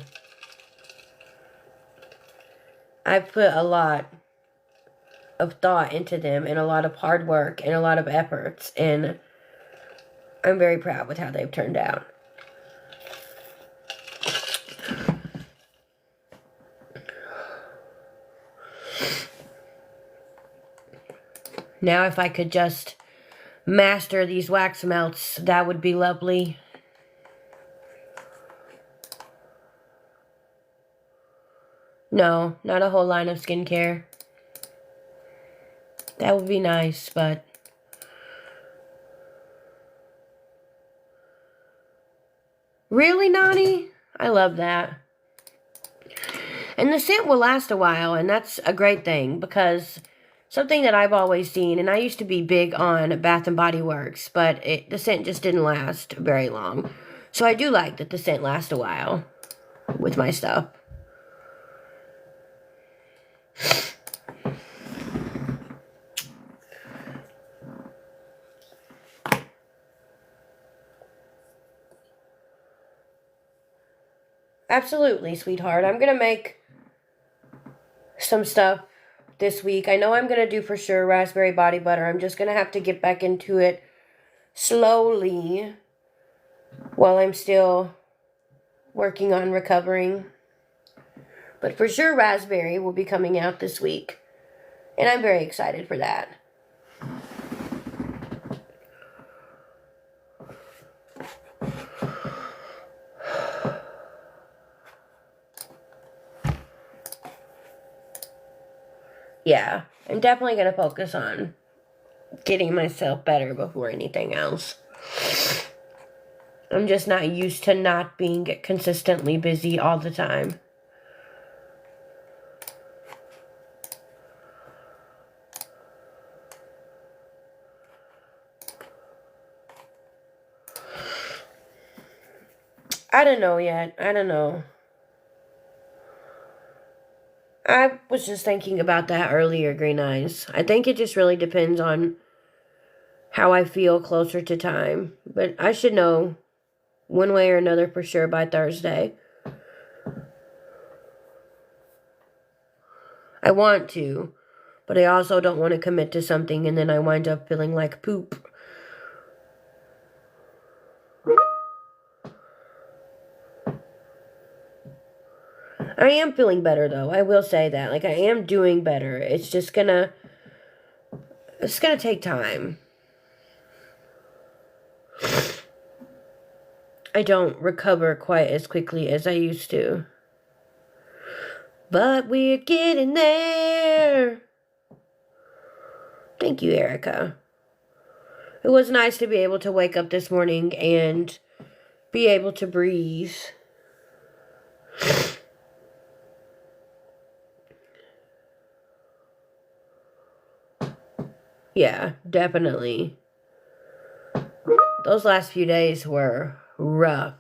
I've put a lot of thought into them and a lot of hard work and a lot of efforts, and I'm very proud with how they've turned out. Now if I could just master these wax melts, that would be lovely. No, not a whole line of skincare. That would be nice, but really, Nani? I love that. And the scent will last a while, and that's a great thing, because something that I've always seen, and I used to be big on Bath & Body Works, but the scent just didn't last very long. So I do like that the scent lasts a while with my stuff. Absolutely, sweetheart. I'm going to make some stuff this week. I know I'm going to do for sure raspberry body butter. I'm just going to have to get back into it slowly while I'm still working on recovering. But for sure raspberry will be coming out this week. And I'm very excited for that. Yeah, I'm definitely going to focus on getting myself better before anything else. I'm just not used to not being consistently busy all the time. I don't know yet. I don't know. I was just thinking about that earlier, Green Eyes. I think it just really depends on how I feel closer to time. But I should know one way or another for sure by Thursday. I want to, but I also don't want to commit to something and then I wind up feeling like poop. I am feeling better though. I will say that. Like I am doing better. It's gonna take time. I don't recover quite as quickly as I used to. But we're getting there. Thank you, Erica. It was nice to be able to wake up this morning and be able to breathe. Yeah, definitely. Those last few days were rough.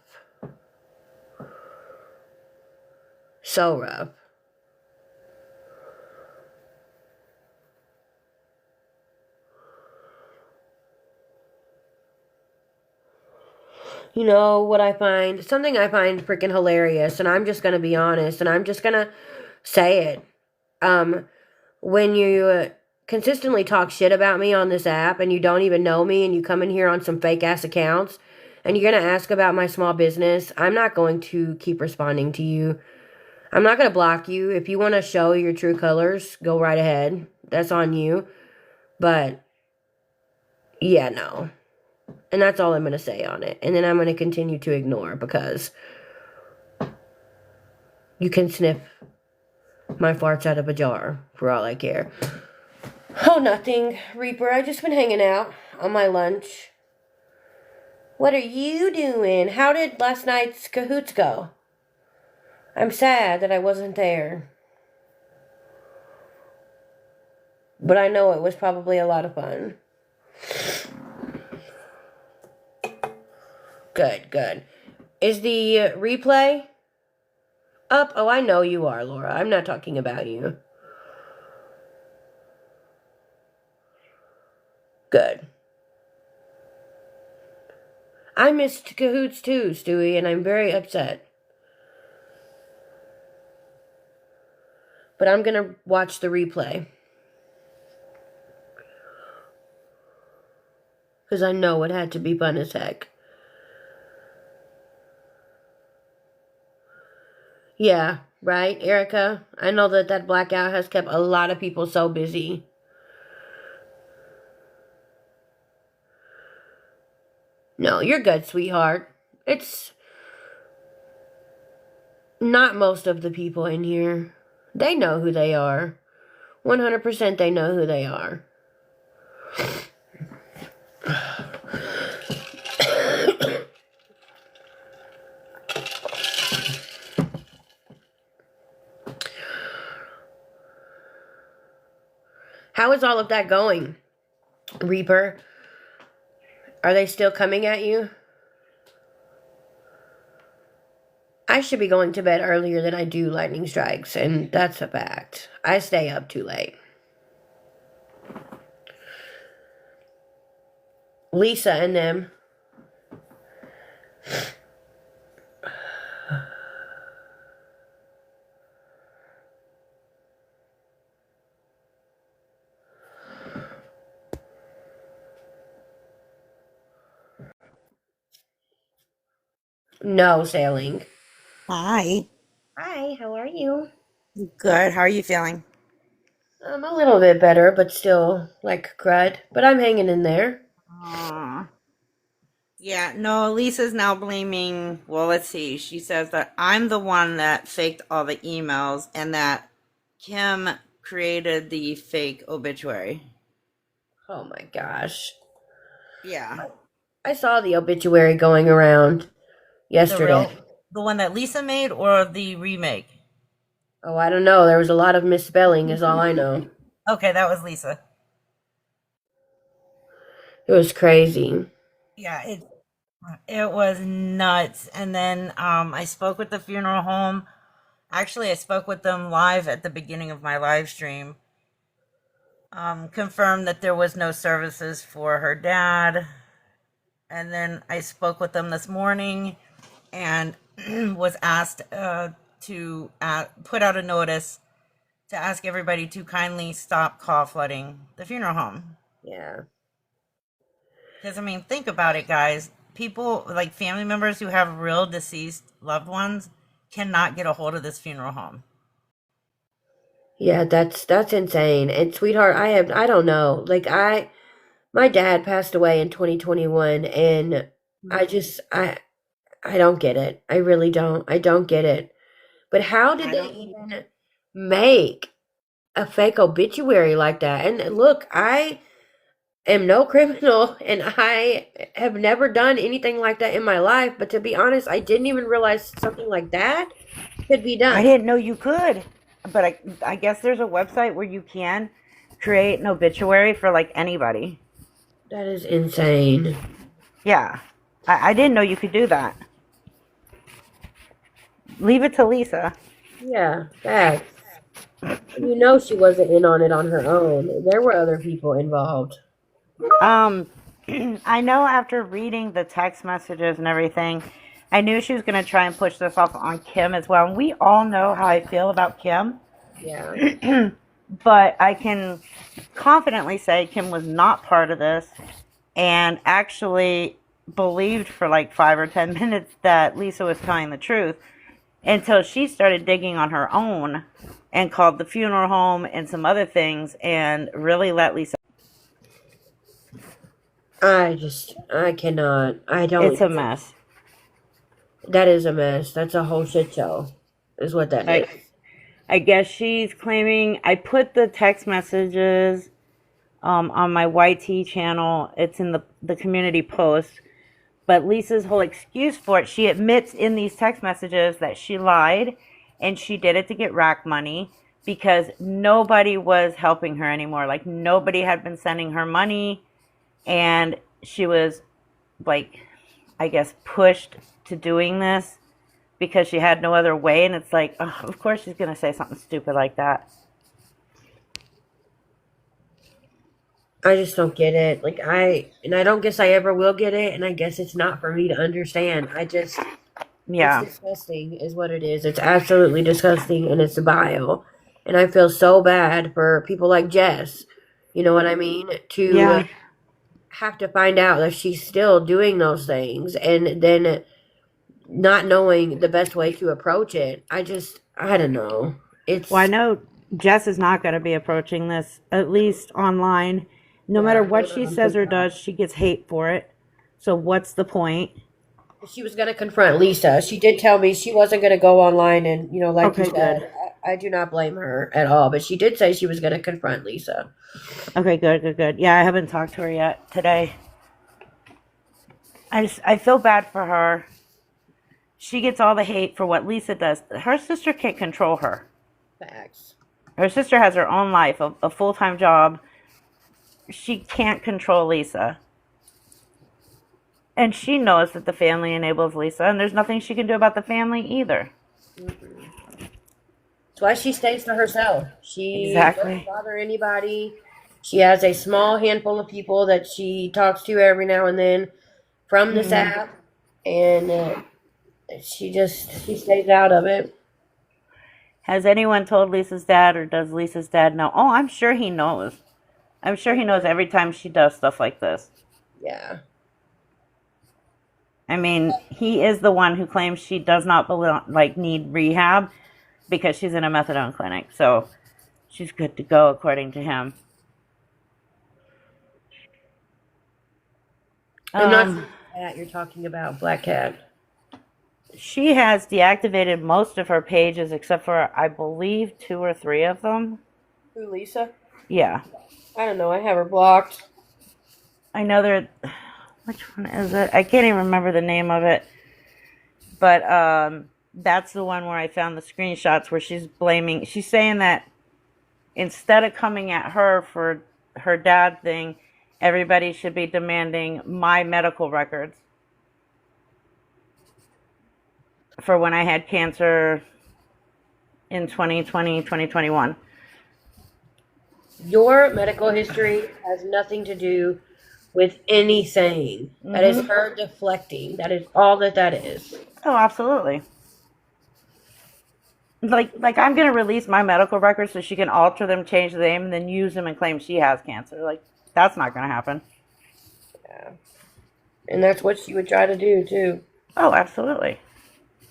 So rough. You know what I find? Something I find freaking hilarious, and I'm just gonna be honest, and I'm just gonna say it. When you consistently talk shit about me on this app, and you don't even know me, and you come in here on some fake ass accounts, and you're gonna ask about my small business, I'm not going to keep responding to you. I'm not gonna block you. If you want to show your true colors, go right ahead. That's on you. But yeah, no. And that's all I'm going to say on it. And then I'm going to continue to ignore because you can sniff my farts out of a jar for all I care. Oh, nothing, Reaper. I just been hanging out on my lunch. What are you doing? How did last night's cahoots go? I'm sad that I wasn't there. But I know it was probably a lot of fun. Good, good. Is the replay up? Oh, I know you are, Laura. I'm not talking about you. Good. I missed cahoots too, Stewie, and I'm very upset. But I'm gonna watch the replay. Because I know it had to be fun as heck. Yeah, right, Erica? I know that blackout has kept a lot of people so busy. No, you're good, sweetheart. It's not most of the people in here. They know who they are. 100% they know who they are. How is all of that going, Reaper? Are they still coming at you? I should be going to bed earlier than I do lightning strikes, and that's a fact. I stay up too late. Lisa and them. No sailing. Hi. Hi, how are you? Good. How are you feeling? I'm a little bit better, but still like crud. But I'm hanging in there. Aw. Yeah, no, Lisa's now blaming, well, let's see. She says that I'm the one that faked all the emails and that Kim created the fake obituary. Oh my gosh. Yeah. I saw the obituary going around The yesterday. real, the one that Lisa made or the remake? Oh, I don't know. There was a lot of misspelling, is all I know. Okay, that was Lisa. It was crazy. Yeah, it was nuts. And then I spoke with the funeral home. Actually, I spoke with them live at the beginning of my live stream. Confirmed that there was no services for her dad. And then I spoke with them this morning and was asked to put out a notice to ask everybody to kindly stop call flooding the funeral home. Yeah. Because, I mean, think about it, guys. People, like family members who have real deceased loved ones, cannot get a hold of this funeral home. Yeah, that's insane. And sweetheart, I don't know. Like my dad passed away in 2021 and I just I don't get it. I really don't. I don't get it. But how did I they don't. even make a fake obituary like that? And look, I am no criminal and I have never done anything like that in my life, but to be honest, I didn't even realize something like that could be I done. didn't know you could, but I guess there's a website where you can create an obituary for like anybody. That is insane. Yeah, I didn't know you could do that. Leave it to Lisa. Yeah, facts. You know she wasn't in on it on her own. There were other people involved. Um, I know after reading the text messages and everything, I knew she was going to try and push this off on Kim as well. And we all know how I feel about Kim. Yeah. But I can confidently say Kim was not part of this and actually believed for like 5 or 10 minutes that Lisa was telling the truth until she started digging on her own and called the funeral home and some other things and really let Lisa. I cannot. I don't. It's a mess. That is a mess. That's a whole shit show, is what that is. I guess she's claiming I put the text messages on my YT channel. It's in the community post. But Lisa's whole excuse for it, she admits in these text messages that she lied and she did it to get rack money because nobody was helping her anymore. Like nobody had been sending her money and she was like, I guess, pushed to doing this because she had no other way. And it's like, oh, of course she's going to say something stupid like that. I just don't get it. I don't guess I ever will get it, and I guess it's not for me to understand. Yeah. It's disgusting, is what it is. It's absolutely disgusting, and it's vile. And I feel so bad for people like Jess. You know what I mean? To have to find out that she's still doing those things, and then not knowing the best way to approach it. I don't know. Well, I know Jess is not going to be approaching this, at least online. No matter what she says or does, she gets hate for it. So what's the point? She was going to confront Lisa. She did tell me she wasn't going to go online and, like you said, I do not blame her at all. But she did say she was going to confront Lisa. Okay, good. Yeah, I haven't talked to her yet today. I feel bad for her. She gets all the hate for what Lisa does. Her sister can't control her. Facts. Her sister has her own life, a full-time job. She can't control Lisa. And she knows that the family enables Lisa, and there's nothing she can do about the family either. Mm-hmm. That's why she stays to herself. She doesn't bother anybody. She has a small handful of people that she talks to every now and then from this app, and she stays out of it. Has anyone told Lisa's dad, or does Lisa's dad know? Oh, I'm sure he knows. I'm sure he knows every time she does stuff like this. Yeah. I mean, he is the one who claims she does not need rehab because she's in a methadone clinic. So she's good to go, according to him. I'm not that you're talking about Black Cat. She has deactivated most of her pages except for, I believe, 2 or 3 of them. Who, Lisa? Yeah. I don't know. I have her blocked. I know they're... Which one is it? I can't even remember the name of it. But that's the one where I found the screenshots where she's blaming... She's saying that instead of coming at her for her dad thing, everybody should be demanding my medical records for when I had cancer in 2020, 2021. Your medical history has nothing to do with anything. Mm-hmm. That is her deflecting. That is all that is. Oh, absolutely. Like I'm gonna release my medical records so she can alter them, change the name, and then use them and claim she has cancer. Like that's not gonna happen. Yeah. And that's what she would try to do, too. Oh, absolutely.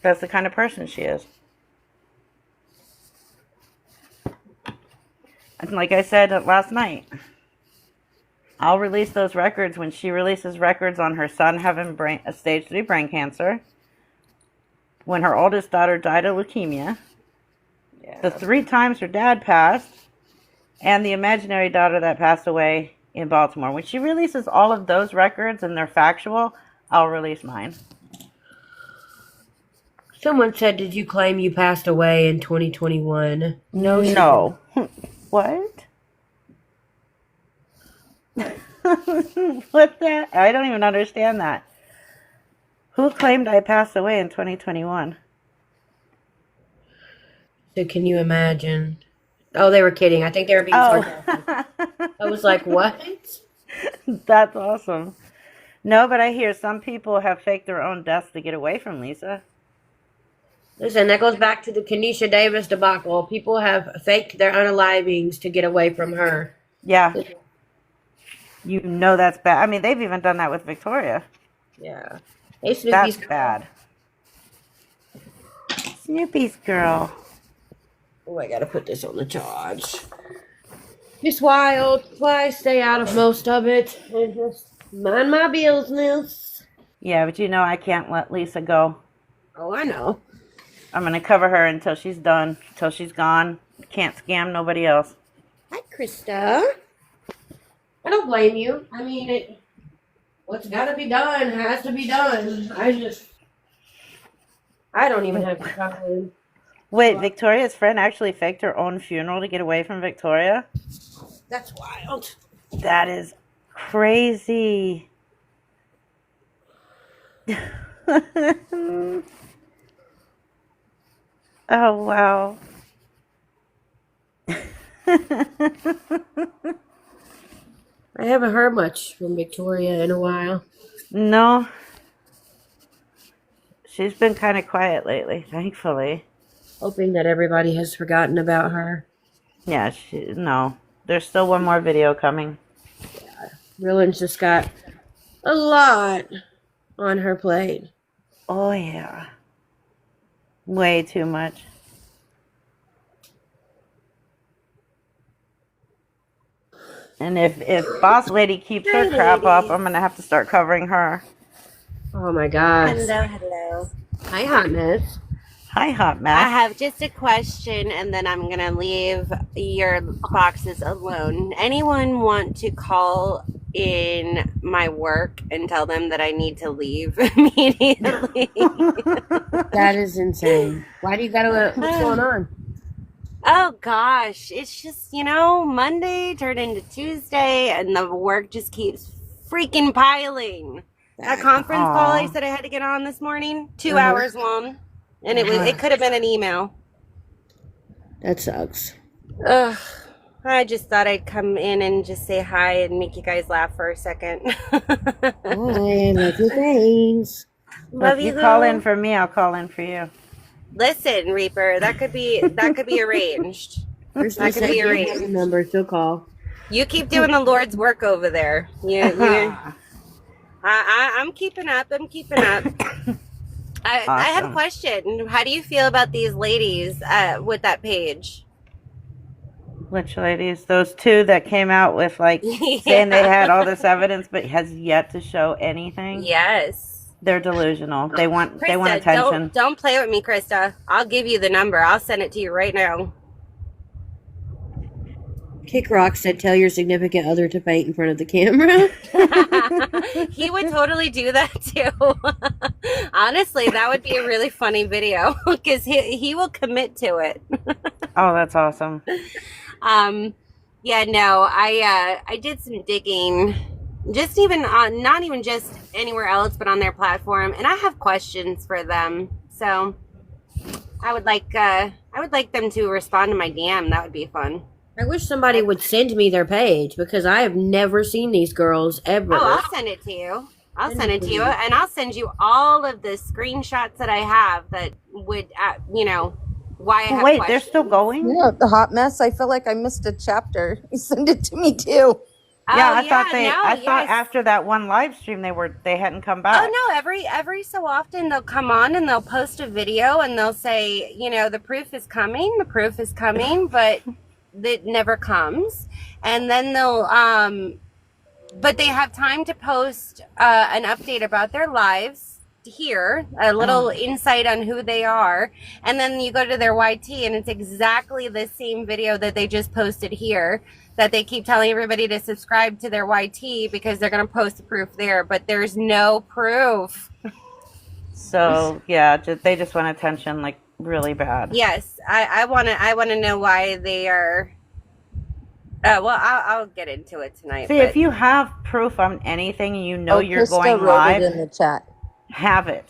That's the kind of person she is. And like I said last night, I'll release those records when she releases records on her son having a stage 3 brain cancer, when her oldest daughter died of leukemia, Yeah. the 3 times her dad passed, and the imaginary daughter that passed away in Baltimore. When she releases all of those records and they're factual, I'll release mine. Someone said, did you claim you passed away in 2021? No. What? What's that? I don't even understand that. Who claimed I passed away in 2021? So can you imagine? Oh, they were kidding. I think they were being sarcastic. I was like, what? That's awesome. No, but I hear some people have faked their own deaths to get away from Lisa. Listen, that goes back to the Kenesha Davis debacle. People have faked their unalivings to get away from her. Yeah. You know that's bad. I mean, they've even done that with Victoria. Yeah. Hey, That's Snoopy's bad. Snoopy's girl. Oh, I gotta put this on the charge. It's wild. Why stay out of most of it and just mind my business? Yeah, but you know I can't let Lisa go. Oh, I know. I'm going to cover her until she's done, until she's gone. Can't scam nobody else. Hi, Krista. I don't blame you. I mean, what's gotta be done has to be done. I don't even have to comment. Wait, Victoria's friend actually faked her own funeral to get away from Victoria? That's wild. That is crazy. Oh, wow. I haven't heard much from Victoria in a while. No. She's been kind of quiet lately, thankfully. Hoping that everybody has forgotten about her. Yeah, no. There's still one more video coming. Ryland's just got a lot on her plate. Oh, yeah. Way too much. And if Boss Lady keeps her crap up, I'm going to have to start covering her. Oh my gosh. Hello. Hi, Hotness. Hi, Hot I Matt. have just a question and then I'm going to leave your boxes alone. Anyone want to call in my work and tell them that I need to leave immediately? That is insane. Why do you gotta, what's going on? Oh gosh, it's just, Monday turned into Tuesday and the work just keeps freaking piling. That conference call I said I had to get on this morning, 2 hours long, and it could have been an email. That sucks. Ugh. I just thought I'd come in and just say hi and make you guys laugh for a second. Hi, love you, thanks. Love If you. you call in for me, I'll call in for you. Listen, Reaper, that could be arranged. First, That could be arranged. the number, she'll call. You keep doing the Lord's work over there. I'm keeping up. I'm keeping up. I have a Awesome. question. How do you feel about these ladies with that page? Which ladies? Those two that came out with saying they had all this evidence but has yet to show anything. Yes. They're delusional. They want Krista, attention. don't play with me, Krista. I'll give you the number. I'll send it to you right now. Kick Rock said, tell your significant other to faint in front of the camera. He would totally do that too. Honestly, that would be a really funny video because he will commit to it. Oh, that's awesome. Yeah, no, I did some digging, just even on, not even just anywhere else, but on their platform, and I have questions for them. So I would like them to respond to my DM. That would be fun. I wish somebody would send me their page because I have never seen these girls ever. Oh, I'll send it to you. I'll send it to you, and I'll send you all of the screenshots that I have that would, why I have Wait, they're questions. still going? Yeah, the hot mess. I feel like I missed a chapter. You sent it to me too. Yeah, Oh I thought no, I thought yes. after that one live stream they hadn't come Oh back. no, every so often they'll come on and they'll post a video and they'll say, you know, the proof is coming, but it never comes. And then they'll but they have time to post an update about their lives here, a little insight on who they are, and then you go to their YT and it's exactly the same video that they just posted here, that they keep telling everybody to subscribe to their YT because they're going to post the proof there, but there's no proof. So yeah, they just want attention like really bad. Yes, I want to know why they are. Well, I'll get into it tonight. See, but if you have proof on anything and you know you're Krista going wrote live, it in the chat. have it.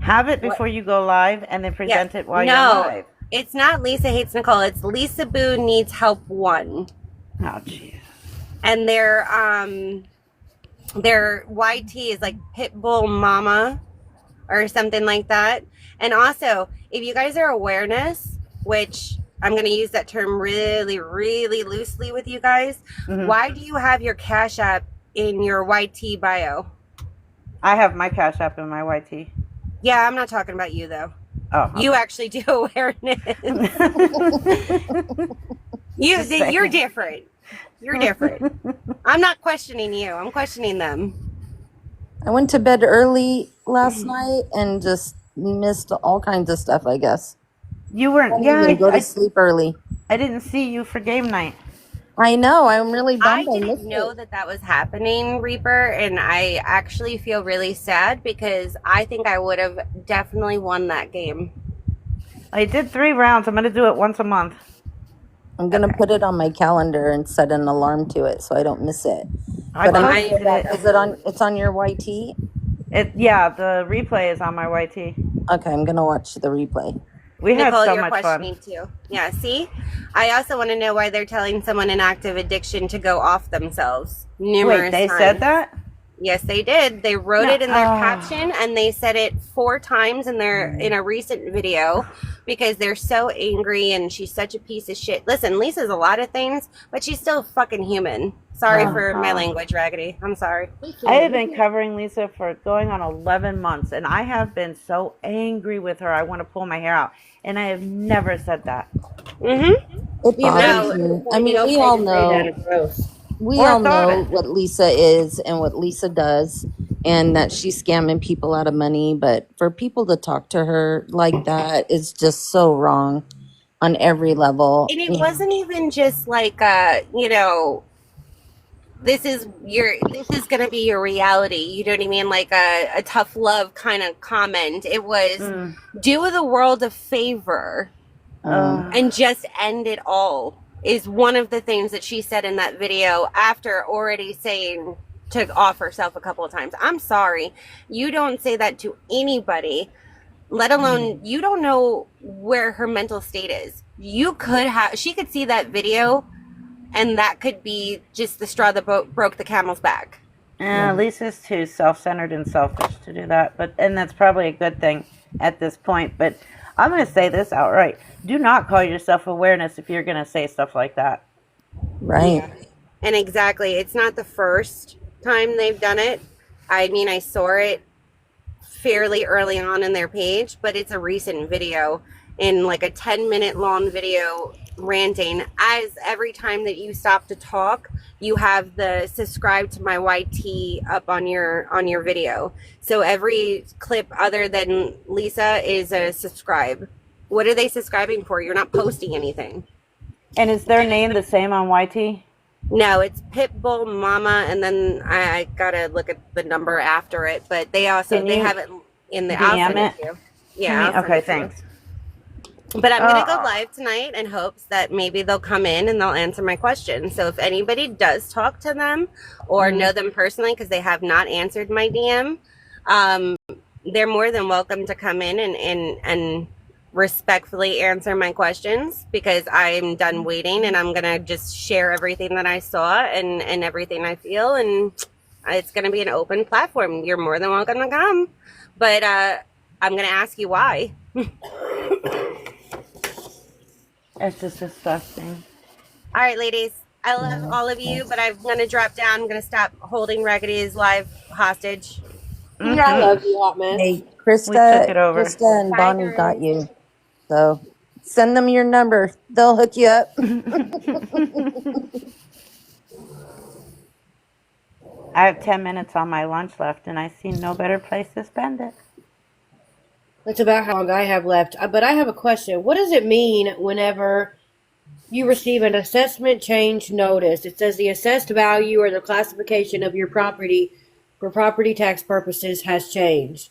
Have it before you go live and then present it while you're no, live. it's not Lisa Hates Nicole. It's Lisa Boo Needs Help 1. Oh, jeez. And their YT is like Pitbull Mama or something like that. And also, if you guys are awareness, which I'm going to use that term really, really loosely with you guys, why do you have your Cash App in your YT bio? I have my Cash App in my YT. Yeah, I'm not talking about you though. Oh, okay. You actually do awareness. You're different. You're different. I'm not questioning you. I'm questioning them. I went to bed early last night and just missed all kinds of stuff, I guess. You weren't. I didn't even go to sleep early. I didn't see you for game night. I know. I'm really I bummed. didn't know that was happening, Reaper, and I actually feel really sad because I think I would have definitely won that game. I did 3 rounds. I'm going to do it once a month. I'm going to put it on my calendar and set an alarm to it so I don't miss it. But is it on? It's on your YT? Yeah, the replay is on my YT. Okay, I'm going to watch the replay. We had Nicole, so you're much questioning fun. too. Yeah, see? I also want to know why they're telling someone in active addiction to go off themselves numerous Wait, they times. said that? Yes, they did. They wrote it in their caption, and they said it 4 times in a recent video because they're so angry and she's such a piece of shit. Listen, Lisa's a lot of things, but she's still fucking human. Sorry for my language, Raggedy. I'm sorry. I have been covering Lisa for going on 11 months, and I have been so angry with her. I want to pull my hair out, and I have never said that. Mm-hmm. It bothers me. I mean, we all know. We all know what Lisa is and what Lisa does, and that she's scamming people out of money. But for people to talk to her like that is just so wrong on every level. And it wasn't even just like, this is going to be your reality. You know what I mean? Like a tough love kind of comment. It was do the world a favor and just end it all is one of the things that she said in that video after already saying to off herself a couple of times. I'm sorry. You don't say that to anybody, let alone you don't know where her mental state is. She could see that video and that could be just the straw that broke the camel's back. Lisa's too self-centered and selfish to do that, and that's probably a good thing at this point. But I'm going to say this outright. Do not call yourself awareness if you're going to say stuff like that. Right. Yeah. And exactly. It's not the first time they've done it. I mean, I saw it fairly early on in their page, but it's a recent video in like a 10-minute long video ranting. As every time that you stop to talk, you have the subscribe to my YT up on your video. So every clip other than Lisa is a subscribe. What are they subscribing for? You're not posting anything. And is their name the same on YT? No, it's Pitbull Mama, and then I gotta look at the number after it. But they have it in the. I'll send it to you. Yeah. Okay. Thanks. But I'm gonna go live tonight in hopes that maybe they'll come in and they'll answer my questions. So if anybody does talk to them or know them personally, because they have not answered my DM, they're more than welcome to come in and respectfully answer my questions, because I'm done waiting and I'm gonna just share everything that I saw and everything I feel, and it's gonna be an open platform. You're more than welcome to come, but I'm gonna ask you why. It's just disgusting. All right, ladies. I love all of you, but I'm gonna drop down. I'm gonna stop holding Raggady's live hostage. I love you, Hot Mess. Hey, We took it over. Krista and Bye, Bonnie got guys. you. So send them your number. They'll hook you up. I have 10 minutes on my lunch left, and I see no better place to spend it. That's about how long I have left. But I have a question. What does it mean whenever you receive an assessment change notice? It says the assessed value or the classification of your property for property tax purposes has changed.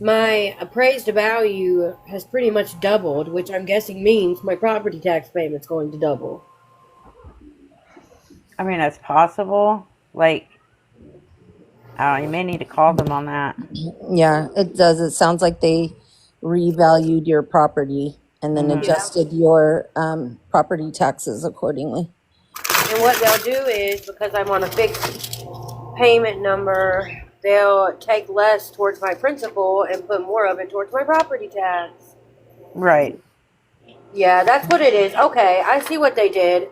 My appraised value has pretty much doubled, which I'm guessing means my property tax payment's going to double. I mean, it's possible. Like, I don't know, you may need to call them on that. Yeah, it does. It sounds like they revalued your property and then adjusted your property taxes accordingly. And what they'll do is, because I'm on a fixed payment number, they'll take less towards my principal and put more of it towards my property tax. Right. Yeah, that's what it is. Okay, I see what they did.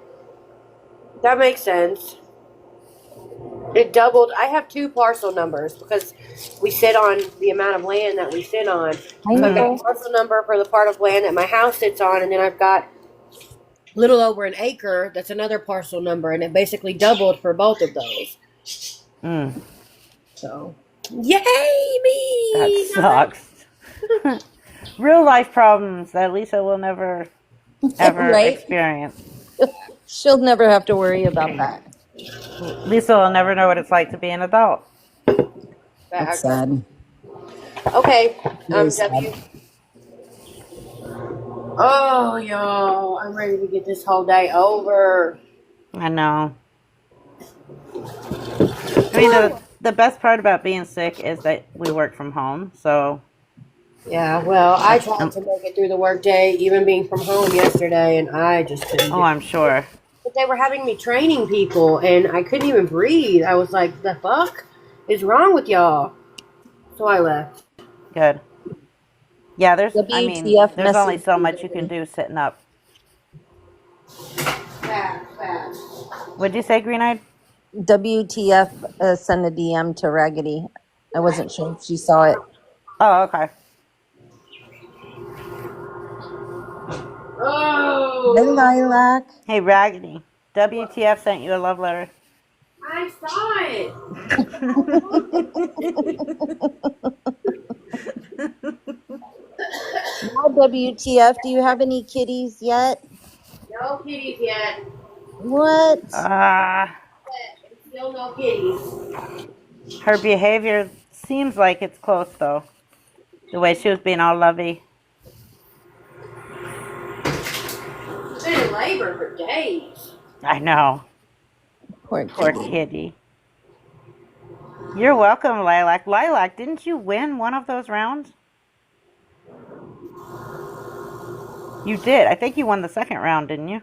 That makes sense. It doubled. I have two parcel numbers because we sit on the amount of land that we sit on. So I've got a parcel number for the part of land that my house sits on, and then I've got a little over an acre that's another parcel number, and it basically doubled for both of those. So, yay me! That sucks. Real life problems that Lisa will never, ever Right? experience. She'll never have to worry about that. Lisa will never know what it's like to be an adult. That's sad. Okay, Very sad. W. Oh, y'all, I'm ready to get this whole day over. I know. I mean, the best part about being sick is that we work from home, so... Yeah, well, I tried to make it through the workday, even being from home yesterday, and I just couldn't. Oh, I'm sure. But they were having me training people, and I couldn't even breathe. I was like, the fuck is wrong with y'all? So I left. Good. Yeah, there's WTF there's only message so much you can do sitting up. Fast. What'd you say, Green Eyed? WTF sent a DM to Raggedy. I wasn't sure if she saw it. Oh, okay. Oh, Hey, Lilac. Hey, Raggedy. WTF sent you a love letter. I saw it. Now, WTF, do you have any kitties yet? No kitties yet. What? Still no kitties. Her behavior seems like it's close, though. The way she was being all lovey. Been in labor for days. I know. Poor Poor kitty. kitty. You're welcome, Lilac. Lilac, didn't you win one of those rounds? You did. I think you won the second round, didn't you?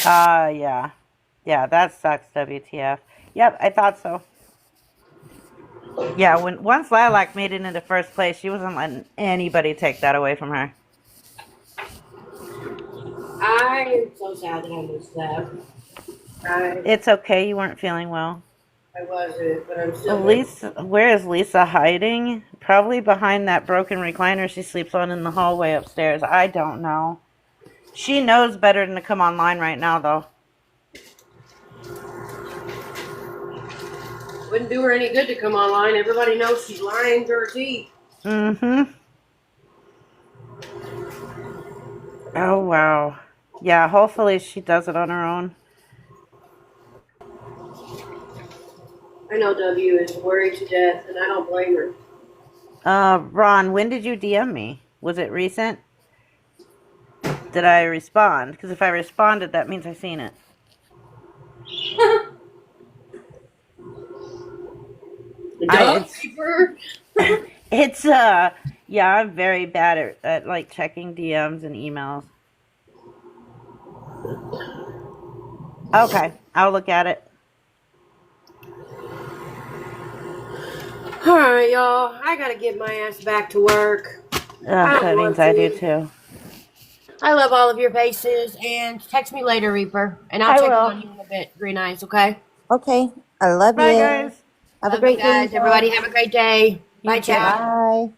Yeah. Yeah, that sucks, WTF. Yep, I thought so. Yeah, once Lilac made it into first place, she wasn't letting anybody take that away from her. I am so sad that I missed that. It's okay, you weren't feeling well. I wasn't, but I'm still. Lisa, where is Lisa hiding? Probably behind that broken recliner she sleeps on in the hallway upstairs. I don't know. She knows better than to come online right now, though. Wouldn't do her any good to come online. Everybody knows she's lying to her teeth. Mm-hmm. Oh, wow. Yeah, hopefully she does it on her own. I know W is worried to death, and I don't blame her. Ron, when did you DM me? Was it recent? Did I respond? Because if I responded, that means I've seen it. It's yeah, I'm very bad at like checking DMs and emails. Okay, I'll look at it. All right, y'all. I gotta get my ass back to work. Yeah, that means I do too. I love all of your faces, and text me later, Reaper, and I'll check in on you in a bit. Green Eyes, okay? Okay. I love Bye, you. guys. Have a Love great you guys. day. Everybody have a great day. Bye, You too. chat. Bye.